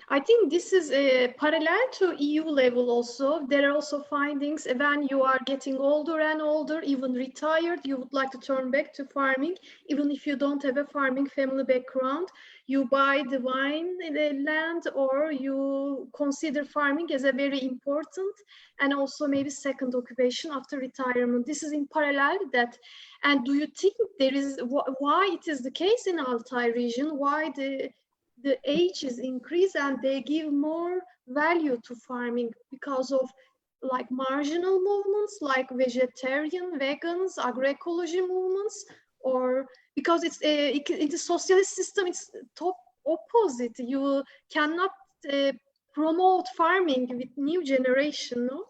I think this is parallel to EU level also. There are also findings when you are getting older and older, even retired, you would like to turn back to farming. Even if you don't have a farming family background, you buy the land, or you consider farming as a very important and also maybe second occupation after retirement. This is in parallel with that. And do you think there is, why it is the case in Altai region, why the age is increased and they give more value to farming because of like marginal movements like vegetarian, vegans, agroecology movements, or because it's in the socialist system, it's top opposite. You cannot promote farming with new generation, no?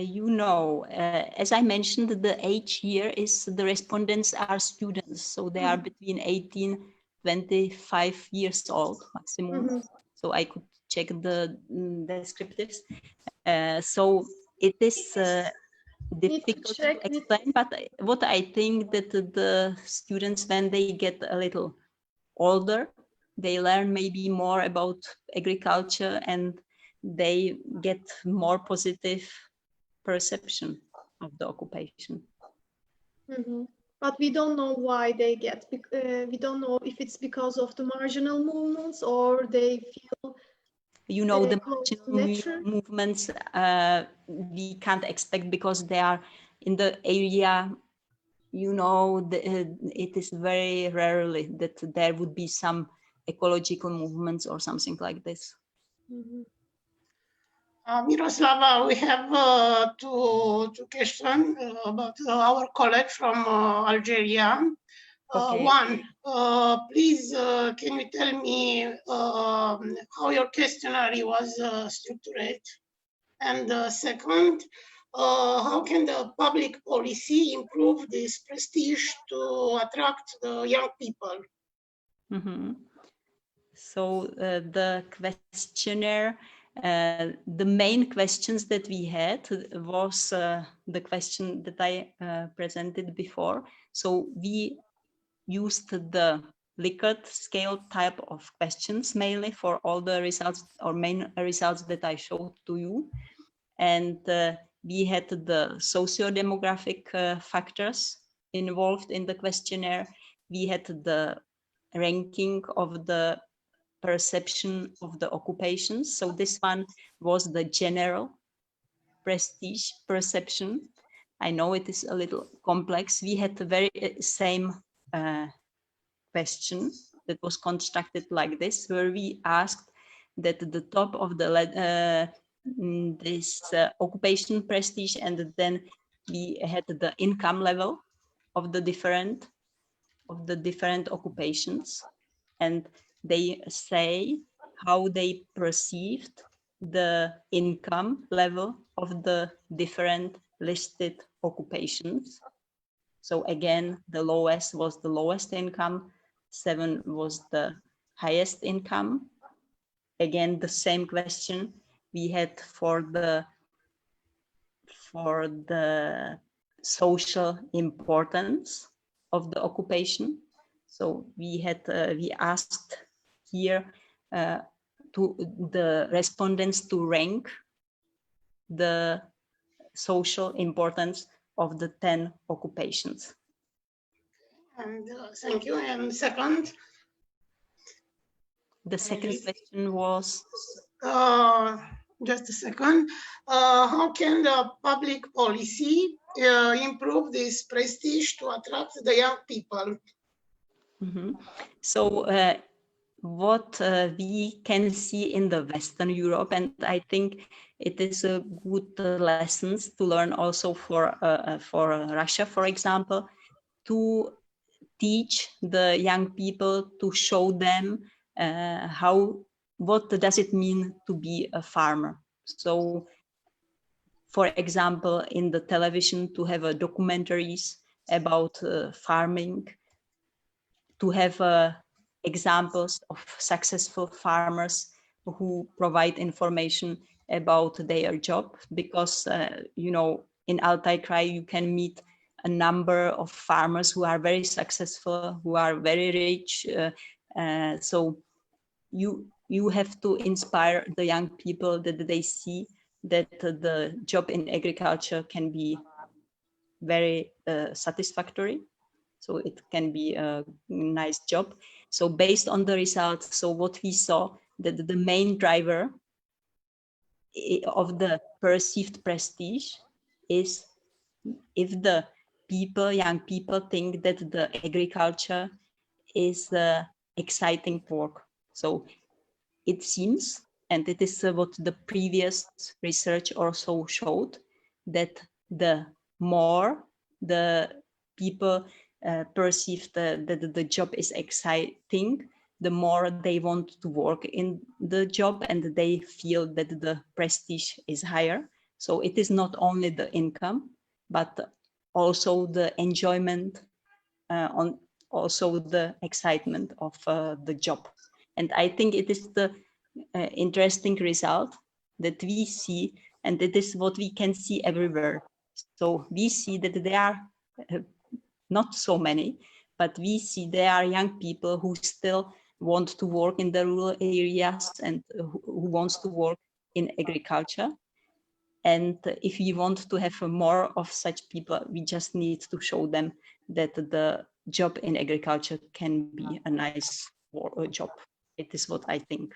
You know, as I mentioned, the age here is the respondents are students, so they are between 18 25 years old maximum. So I could check the descriptives. So it is difficult to explain, but what I think that the students, when they get a little older, they learn maybe more about agriculture and they get more positive perception of the occupation. But we don't know why they get, we don't know if it's because of the marginal movements or they feel, you know, the marginal movements we can't expect because they are in the area, you know, it is very rarely that there would be some ecological movements or something like this. Miroslava, we have two questions about our colleague from Algeria. Okay. One, please, can you tell me how your questionnaire was structured? And second, how can the public policy improve this prestige to attract the young people? Mm-hmm. So the questionnaire, the main questions that we had was the question that I presented before. So we used the Likert scale type of questions mainly for all the results or main results that I showed to you. And we had the socio-demographic factors involved in the questionnaire. We had the ranking of the perception of the occupations. So this one was the general prestige perception. I know it is a little complex. We had the very same question that was constructed like this, where we asked that the top of the this occupation prestige, and then we had the income level of the different occupations, and they say how they perceived the income level of the different listed occupations. So again, the lowest was the lowest income, 7 was the highest income. Again, the same question we had for the social importance of the occupation. So we had we asked here to the respondents to rank the social importance of the 10 occupations. And thank you. And second? The second question was? Just a second. How can the public policy improve this prestige to attract the young people? Mm-hmm. So what we can see in the Western Europe, and I think it is a good lessons to learn also for Russia, for example, to teach the young people, to show them what does it mean to be a farmer. So, for example, in the television, to have documentaries about farming, to have examples of successful farmers who provide information about their job, because you know, in Altai Krai you can meet a number of farmers who are very successful, who are very rich. So you have to inspire the young people that they see that the job in agriculture can be very satisfactory. So it can be a nice job. So based on the results, so what we saw, that the main driver of the perceived prestige is if the people, young people, think that the agriculture is exciting work. So it seems, and it is what the previous research also showed, that the more the people perceive that the job is exciting, the more they want to work in the job, and they feel that the prestige is higher. So it is not only the income, but also the enjoyment, also the excitement of the job. And I think it is the interesting result that we see, and it is what we can see everywhere. So we see that there are not so many, but we see there are young people who still want to work in the rural areas and who wants to work in agriculture. And if we want to have more of such people, we just need to show them that the job in agriculture can be a nice job. It is what I think.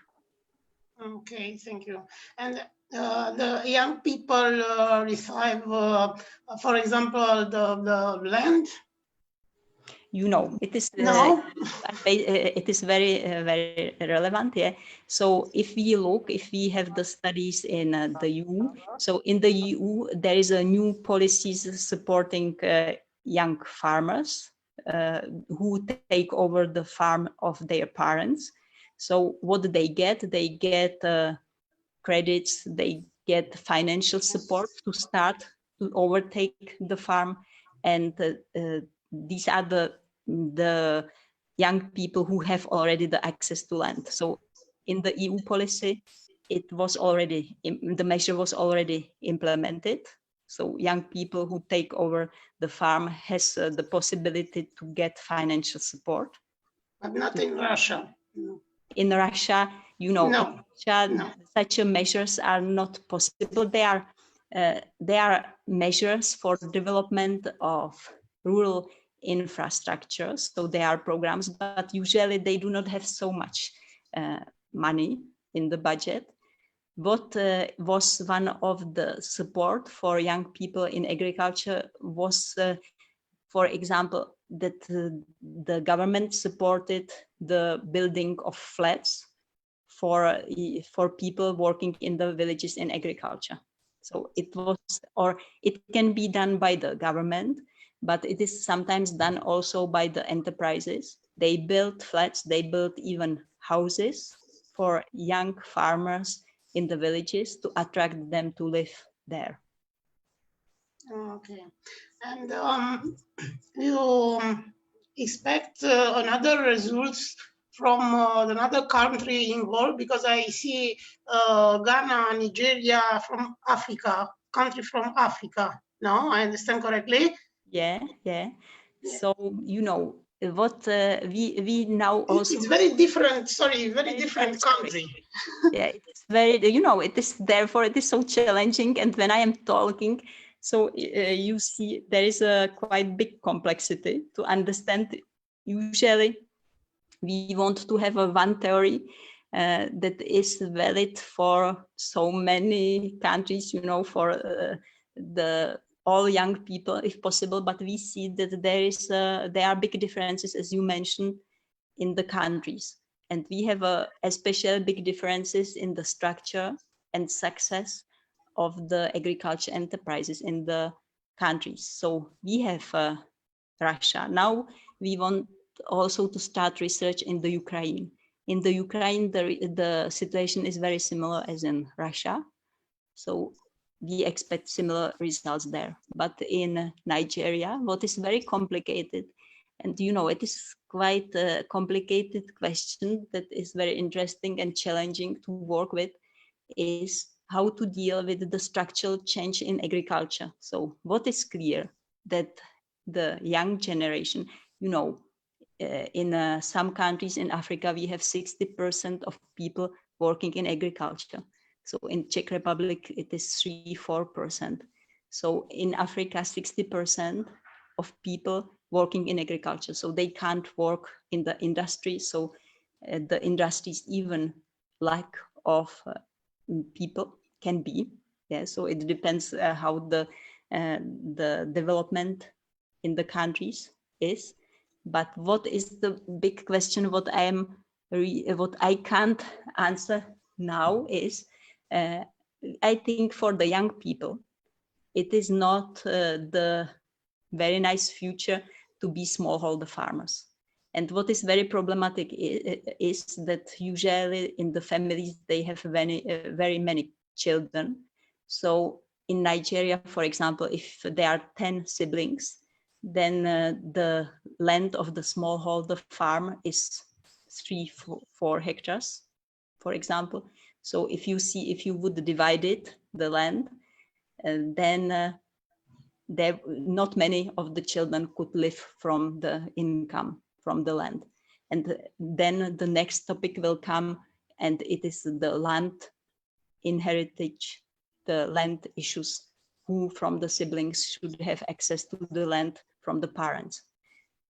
Okay, thank you. And the young people receive, for example, the land? You know, it is No. it is very very relevant. Yeah. So if we have the studies in the EU, so in the EU there is a new policies supporting young farmers who take over the farm of their parents. So what do they get? They get credits, they get financial support to start to overtake the farm, and these are the young people who have already the access to land. So in the EU policy, it was already the measure was already implemented. So young people who take over the farm has the possibility to get financial support. But not in Russia. No. In Russia, you know, No. in Russia, No. such measures are not possible. They are measures for development of rural infrastructure. So they are programs, but usually they do not have so much money in the budget. What was one of the support for young people in agriculture was, for example, that the government supported the building of flats for people working in the villages in agriculture. So it was, or it can be done by the government, but it is sometimes done also by the enterprises. They build flats, they build even houses for young farmers in the villages to attract them to live there. Okay. And you expect another results from another country involved? Because I see Ghana, Nigeria from Africa, country from Africa. No, I understand correctly? Yeah. So, you know, what we now also... It's very different, sorry, very different country. Yeah, it's very, you know, it is, therefore it is so challenging. And when I am talking, so you see there is a quite big complexity to understand. Usually we want to have a one theory that is valid for so many countries, you know, for all young people if possible, but we see that there are big differences, as you mentioned, in the countries. And we have especially big differences in the structure and success of the agriculture enterprises in the countries. So we have Russia. Now we want also to start research in the Ukraine. In the Ukraine, the situation is very similar as in Russia. So we expect similar results there. But in Nigeria, what is very complicated, and you know, it is quite a complicated question that is very interesting and challenging to work with, is how to deal with the structural change in agriculture. So what is clear that the young generation, you know, in some countries in Africa, we have 60% of people working in agriculture. So in Czech Republic, it is 3-4%. So in Africa, 60% of people working in agriculture. So they can't work in the industry. So the industries even lack of people can be. Yeah. So it depends how the development in the countries is. But what is the big question? What I can't answer now is, I think for the young people, it is not the very nice future to be smallholder farmers. And what is very problematic is that usually in the families, they have very many children. So in Nigeria, for example, if there are 10 siblings, then the land of the smallholder farm is 3-4 hectares, for example. So if you would divide it, the land, then not many of the children could live from the income from the land. And then the next topic will come, and it is the land inheritance, the land issues, who from the siblings should have access to the land from the parents.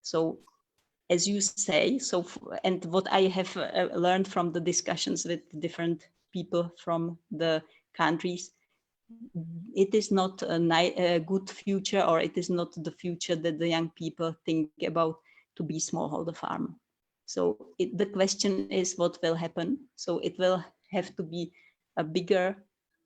So as you say, and what I have learned from the discussions with different people from the countries, it is not a good future, or it is not the future that the young people think about, to be smallholder farmer. So the question is what will happen. So it will have to be a bigger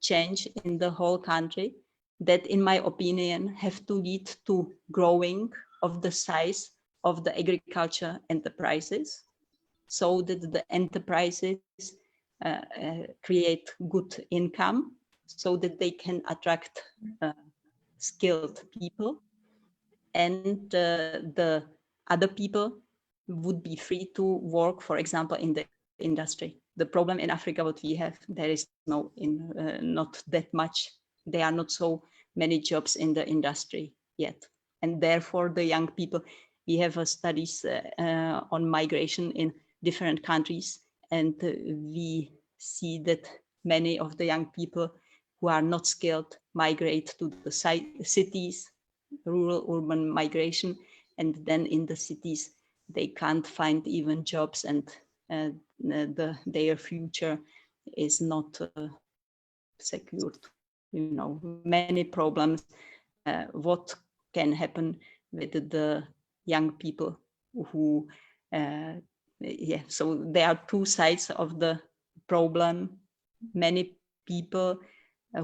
change in the whole country that, in my opinion, have to lead to growing of the size of the agriculture enterprises, so that the enterprises create good income, so that they can attract skilled people, and the other people would be free to work, for example, in the industry. The problem in Africa, what we have, there is not that much. There are not so many jobs in the industry yet. And therefore, the young people, we have studies on migration in different countries, and we see that many of the young people who are not skilled migrate to the cities, rural urban migration, and then in the cities they can't find even jobs, and their future is not secured. You know, many problems. What can happen with the young people who so there are two sides of the problem. Many people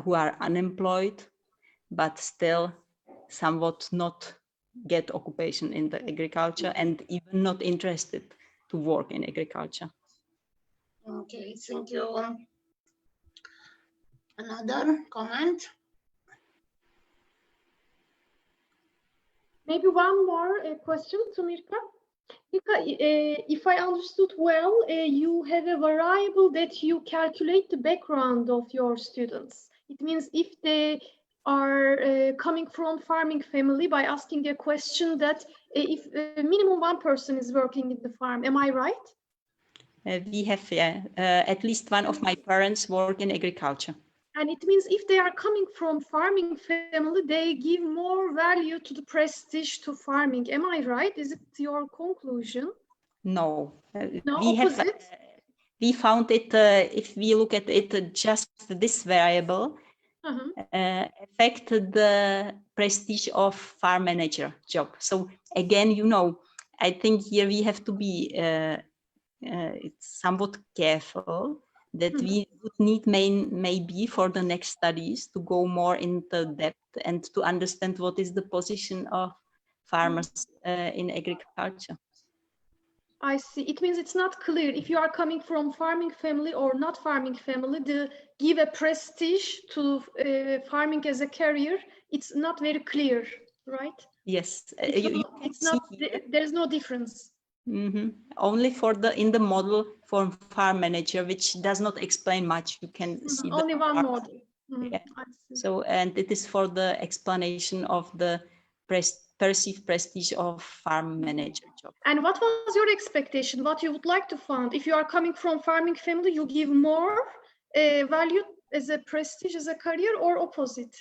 who are unemployed but still somewhat not get occupation in the agriculture, and even not interested to work in agriculture. Okay, thank you. Another comment? Maybe one more question to Mirka. Mirka, if I understood well, you have a variable that you calculate the background of your students. It means if they are coming from farming family, by asking a question that if minimum one person is working in the farm, am I right? We have at least one of my parents work in agriculture. And it means if they are coming from farming family, they give more value to the prestige to farming. Am I right? Is it your conclusion? No. No, we opposite? we found it, if we look at it, just this variable affect the prestige of farm manager job. So again, you know, I think here we have to be somewhat careful that we would need maybe for the next studies to go more into depth and to understand what is the position of farmers in agriculture. I see. It means it's not clear if you are coming from farming family or not farming family, to give a prestige to farming as a career, it's not very clear, right? Yes, there's no difference. Only for in the model for farm manager, which does not explain much. You can see only one model. Yeah. So, and it is for the explanation of the perceived prestige of farm manager job. And what was your expectation? What you would like to find? If you are coming from farming family, you give more value as a prestige, as a career, or opposite?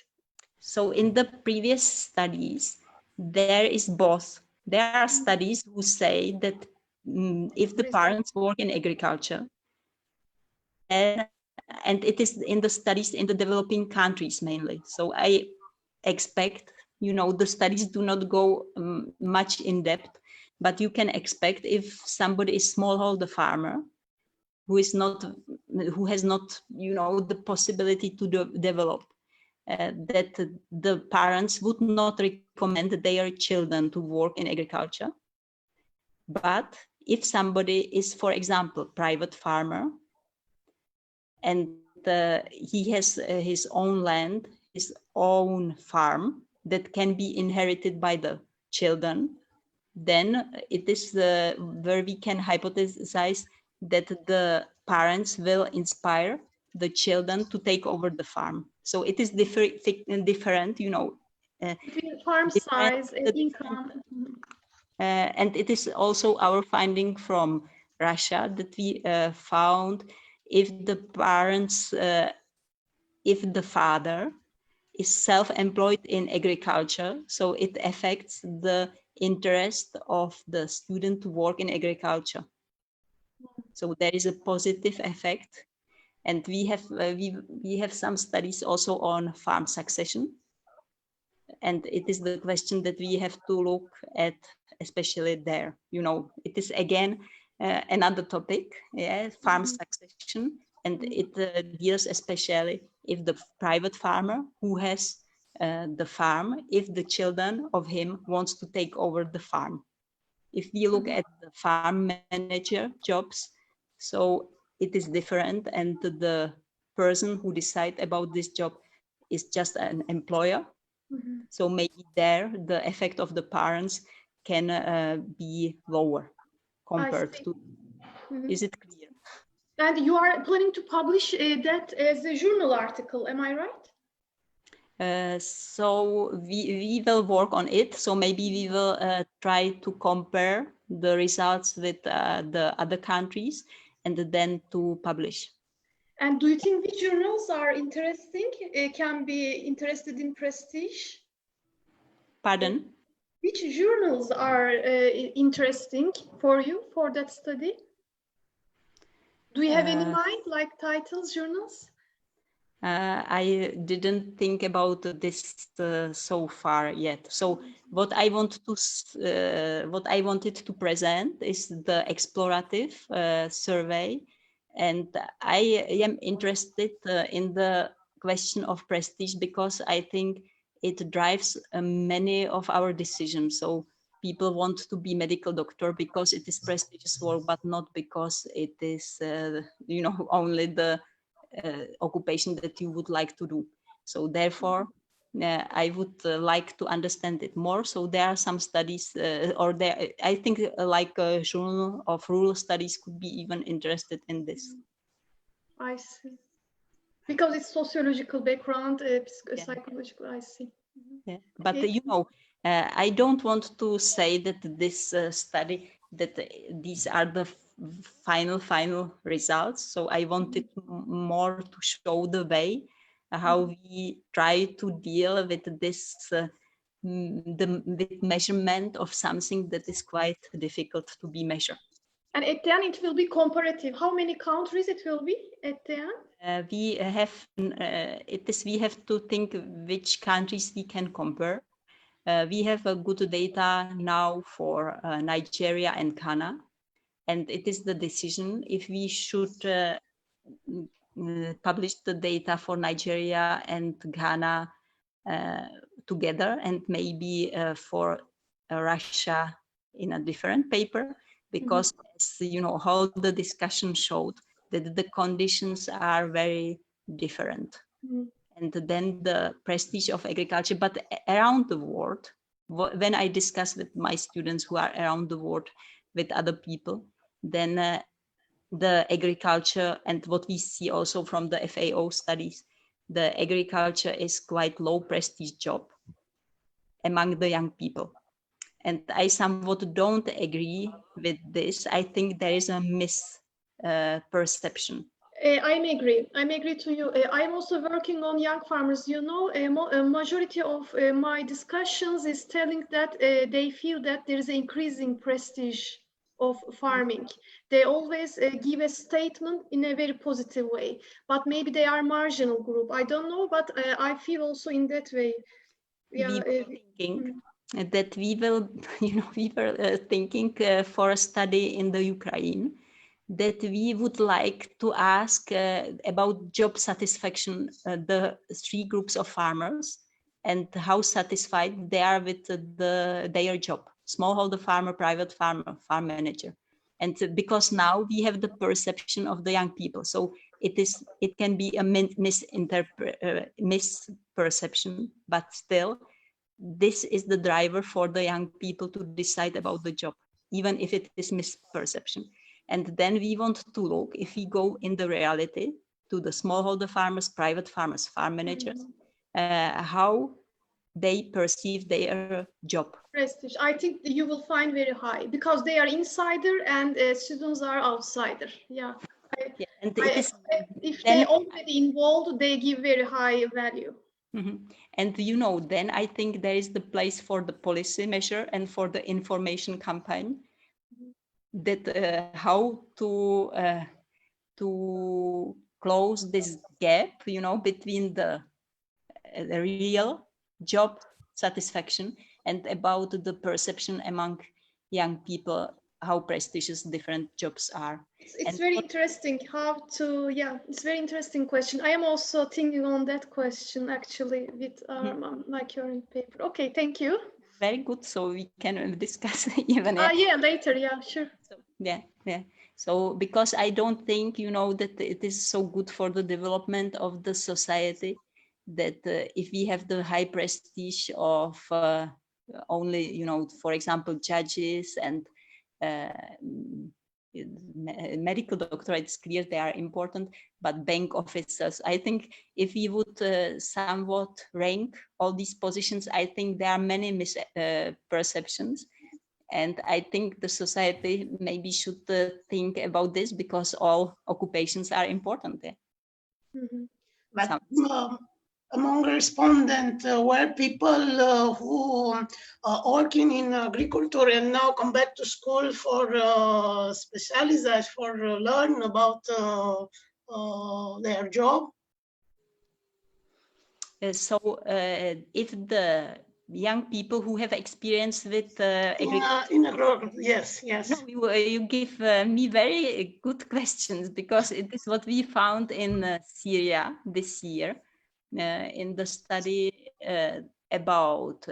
So in the previous studies, there is both. There are studies who say that if the parents work in agriculture, and it is in the studies in the developing countries mainly. So I expect, you know, the studies do not go much in depth, but you can expect if somebody is smallholder farmer who has not, you know, the possibility to develop, that the parents would not recommend their children to work in agriculture. But if somebody is, for example, private farmer, and he has his own land, his own farm that can be inherited by the children, then it is where we can hypothesize that the parents will inspire the children to take over the farm. So it is different, you know. Between farm size and income. And it is also our finding from Russia that we found if the parents, if the father is self-employed in agriculture, so it affects the interest of the student to work in agriculture. So there is a positive effect. And we have some studies also on farm succession. And it is the question that we have to look at especially there. You know, it is again another topic, farm succession, and it deals especially if the private farmer who has the farm, if the children of him wants to take over the farm. If we look at the farm manager jobs, so it is different, and the person who decides about this job is just an employer. So maybe there the effect of the parents can be lower compared to. Is it clear? And you are planning to publish that as a journal article, am I right? So we will work on it. So maybe we will try to compare the results with the other countries and then to publish. And do you think which journals are interesting, can be interested in prestige? Pardon? Which journals are interesting for you for that study? Do you have any mind, like titles, journals? I didn't think about this so far yet. So what I wanted to present is the explorative survey, and I am interested in the question of prestige because I think it drives many of our decisions. So people want to be medical doctor because it is prestigious work, but not because it is, only the occupation that you would like to do. So therefore, I would like to understand it more. So there are some studies, I think like a journal of rural studies could be even interested in this. I see. Because it's sociological background, psychological, I see. Yeah. But I don't want to say that this study, that these are the final results. So I wanted more to show the way how we try to deal with this with measurement of something that is quite difficult to be measured. And at the end it will be comparative. How many countries it will be at the end? We have to think which countries we can compare. We have a good data now for Nigeria and Ghana, and it is the decision if we should publish the data for Nigeria and Ghana together, and maybe for Russia in a different paper, because as you know, all the discussion showed that the conditions are very different. And then the prestige of agriculture, but around the world, when I discuss with my students who are around the world with other people, then the agriculture, and what we see also from the FAO studies, the agriculture is quite low prestige job among the young people. And I somewhat don't agree with this. I think there is a misperception. I agree to you. I'm also working on young farmers. You know, a majority of my discussions is telling that they feel that there is an increasing prestige of farming. They always give a statement in a very positive way, but maybe they are marginal group. I don't know, but I feel also in that way. Yeah, we were thinking that we were thinking for a study in the Ukraine, that we would like to ask about job satisfaction, the three groups of farmers, and how satisfied they are with their job: smallholder farmer, private farmer, farm manager. And because now we have the perception of the young people, so it can be a misperception, but still, this is the driver for the young people to decide about the job, even if it is misperception. And then we want to look, if we go in the reality, to the smallholder farmers, private farmers, farm managers, how they perceive their job. Prestige, I think you will find very high, because they are insider and students are outsider. Yeah. And if they already involved, they give very high value. And then I think there is the place for the policy measure and for the information campaign, that how to close this gap, between the real job satisfaction and about the perception among young people how prestigious different jobs are. It's And very interesting how to, yeah, it's very interesting question. I am also thinking on that question actually with my current paper. Okay, thank you. very good, so we can discuss even. Yeah, later, yeah, sure. So, yeah. So because I don't think, that it is so good for the development of the society that if we have the high prestige of only, for example, judges and medical doctor, it's clear they are important, but bank officers, I think if we would somewhat rank all these positions, I think there are many misperceptions. And I think the society maybe should think about this, because all occupations are important there. But among respondents were people who working in agriculture and now come back to school for specialize, for learn about their job. So if the young people who have experience with In agriculture, yes. No, you give me very good questions, because it is what we found in Syria this year in the study about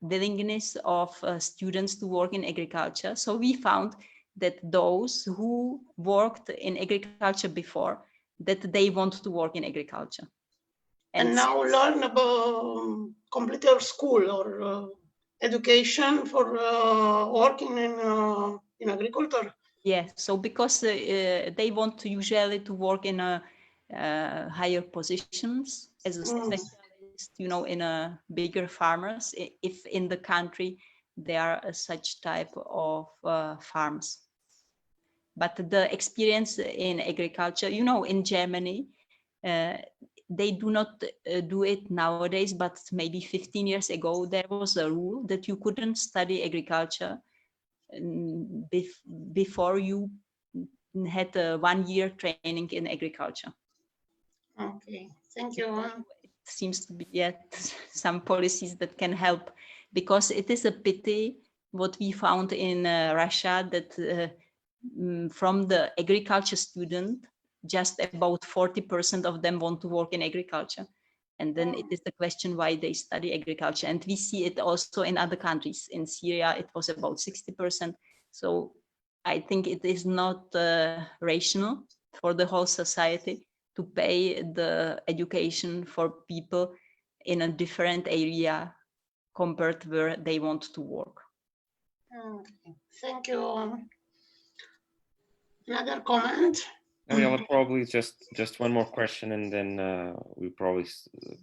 willingness of students to work in agriculture. So we found that those who worked in agriculture before, that they want to work in agriculture. And now learn about complete your school or education for working in agriculture. Yeah, so because they want to usually to work in a higher positions as a specialist, in a bigger farmers, if in the country there are such type of farms. But the experience in agriculture, in Germany, they do not do it nowadays, but maybe 15 years ago, there was a rule that you couldn't study agriculture before you had a 1 year training in agriculture. Okay, thank you. It seems to be some policies that can help, because it is a pity what we found in Russia, that from the agriculture student, just about 40% of them want to work in agriculture. And then it is the question why they study agriculture. And we see it also in other countries. In Syria, it was about 60%. So I think it is not rational for the whole society to pay the education for people in a different area compared to where they want to work. Okay, thank you. Another comment? I'll probably just one more question, and then we probably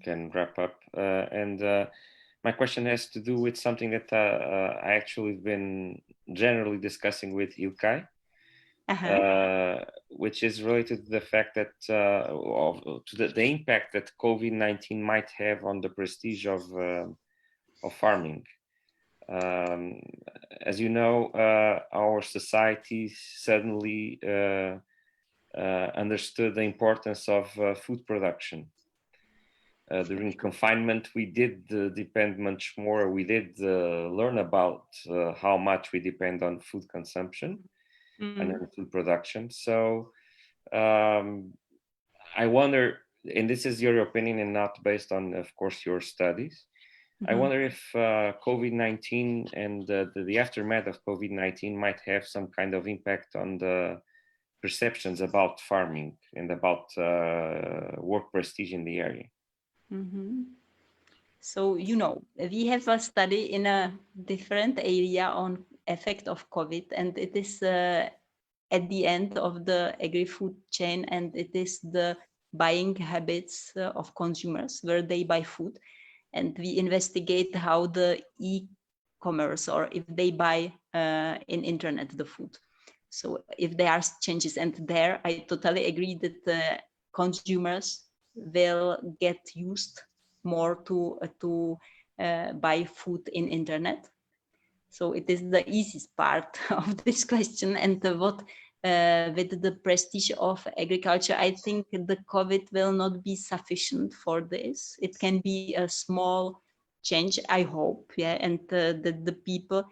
can wrap up. My question has to do with something that I actually been generally discussing with Ilkay, which is related to the fact that to the impact that COVID-19 might have on the prestige of farming. As you know, our society suddenly understood the importance of food production. During confinement, we did depend much more. We did learn about how much we depend on food consumption and on food production. So I wonder, and this is your opinion and not based on, of course, your studies. I wonder if COVID-19 and the aftermath of COVID-19 might have some kind of impact on the perceptions about farming and about work prestige in the area. So, we have a study in a different area on effect of COVID, and it is at the end of the agri-food chain, and it is the buying habits of consumers, where they buy food. And we investigate how the e-commerce, or if they buy in internet the food. So if there are changes, and there I totally agree that the consumers will get used more to buy food in internet. So it is the easiest part of this question. And what with the prestige of agriculture, I think the COVID will not be sufficient for this. It can be a small change, I hope, and the people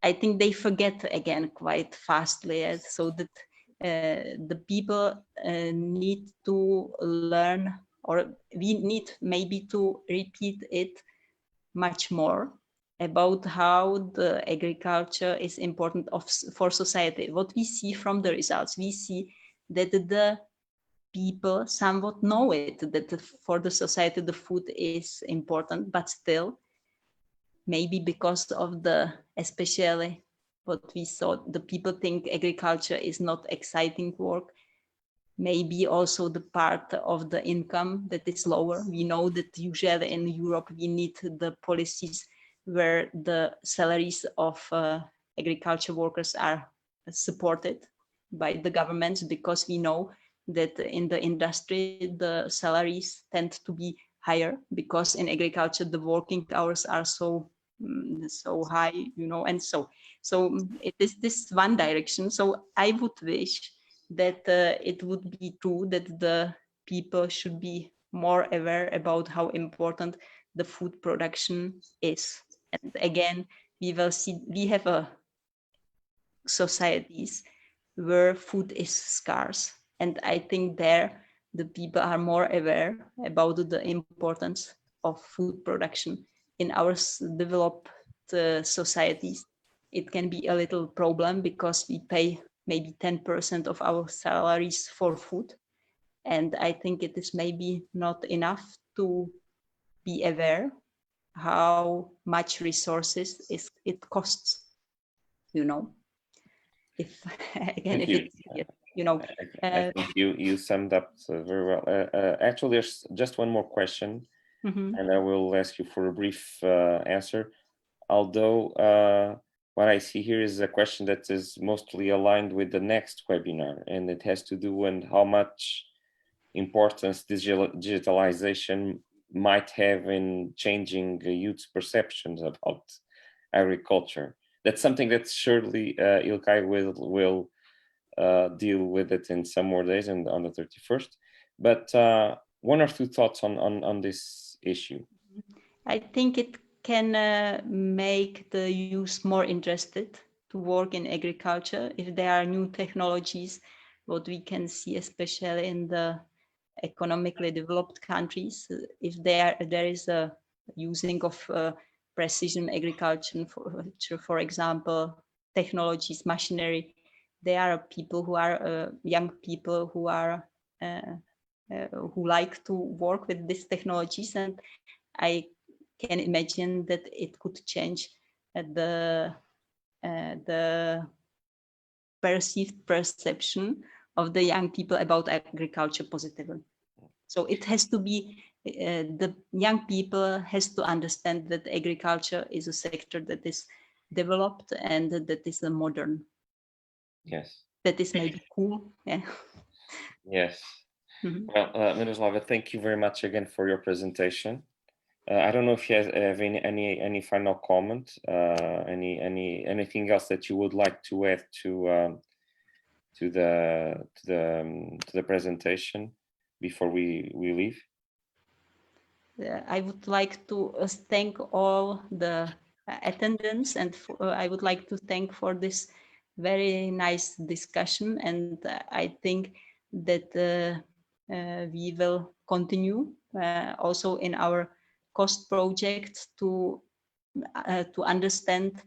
I think they forget again quite fastly, so that the people need to learn, or we need maybe to repeat it much more about how the agriculture is important for society. What we see from the results, we see that the people somewhat know it, that for the society the food is important, but still, maybe because of the, especially what we saw, the people think agriculture is not exciting work. Maybe also the part of the income that is lower. We know that usually in Europe we need the policies where the salaries of agriculture workers are supported by the governments, because we know that in the industry the salaries tend to be higher, because in agriculture the working hours are so high, and so it is this one direction. So I would wish that it would be true that the people should be more aware about how important the food production is. And again, we will see, we have societies where food is scarce. And I think there the people are more aware about the importance of food production. In our developed societies, it can be a little problem because we pay maybe 10% of our salaries for food. And I think it is maybe not enough to be aware how much resources it costs, if again, Thank if you. it's, I think you summed up very well. Actually, there's just one more question, and I will ask you for a brief answer. Although what I see here is a question that is mostly aligned with the next webinar, and it has to do with how much importance digitalization might have in changing youth's perceptions about agriculture. That's something that surely Ilkay will deal with it in some more days and on the 31st. But one or two thoughts on this issue. I think it can make the youth more interested to work in agriculture if there are new technologies. What we can see, especially in the economically developed countries, if there is a using of precision agriculture, for example, technologies, machinery, there are people who are young people who are who like to work with these technologies, and I can imagine that it could change the perceived perception of the young people about agriculture positively. So it has to be, the young people has to understand that agriculture is a sector that is developed and that is a modern. Yes. That is maybe cool. Yeah. Yes. Well, Miroslava, thank you very much again for your presentation. I don't know if you have any final comment, anything else that you would like to add to the presentation before we leave. I would like to thank all the attendants, and I would like to thank for this very nice discussion. And I think that we will continue also in our cost project to understand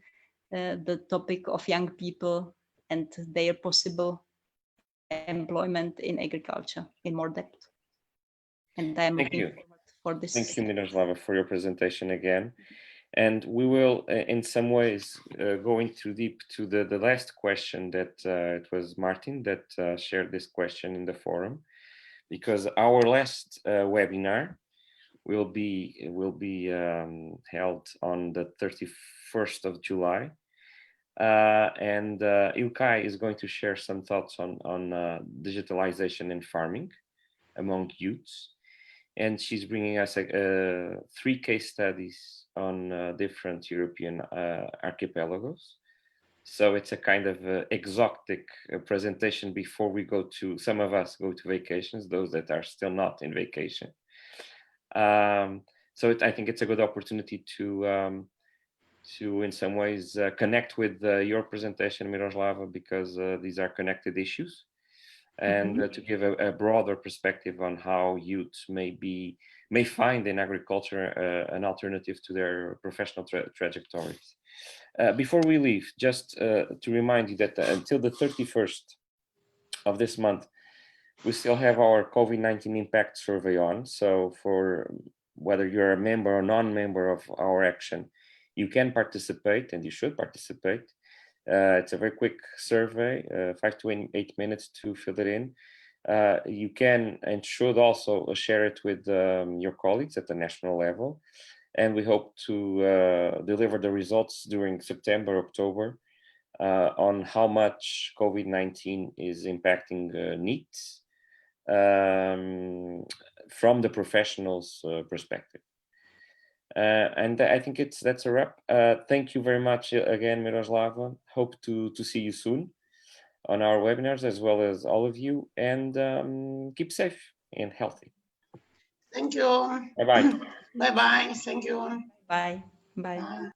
the topic of young people and their possible employment in agriculture in more depth. And I'm looking forward for this. Thank you, Miroslava, for your presentation again. And we will, in some ways, going too deep to the last question that it was Martin that shared this question in the forum, because our last webinar will be held on the 31st of July. And Ilkay is going to share some thoughts on digitalization and farming among youths. And she's bringing us 3 case studies on different European archipelagos. So it's a kind of exotic presentation before we go to, some of us go to vacations, those that are still not in vacation. So I think it's a good opportunity to to in some ways connect with your presentation, Miroslava, because these are connected issues, and to give a broader perspective on how youth may find in agriculture an alternative to their professional trajectories. Before we leave, just to remind you that until the 31st of this month, we still have our COVID-19 impact survey on. So for whether you're a member or non-member of our action, you can participate, and you should participate. It's a very quick survey, 5 to 8 minutes to fill it in. You can and should also share it with your colleagues at the national level. And we hope to deliver the results during September, October, on how much COVID-19 is impacting needs from the professionals' perspective. And I think that's a wrap. Thank you very much again, Miroslava. Hope to see you soon on our webinars, as well as all of you, and keep safe and healthy. Thank you. Bye-bye. Bye-bye. Thank you. Bye. Bye. Bye.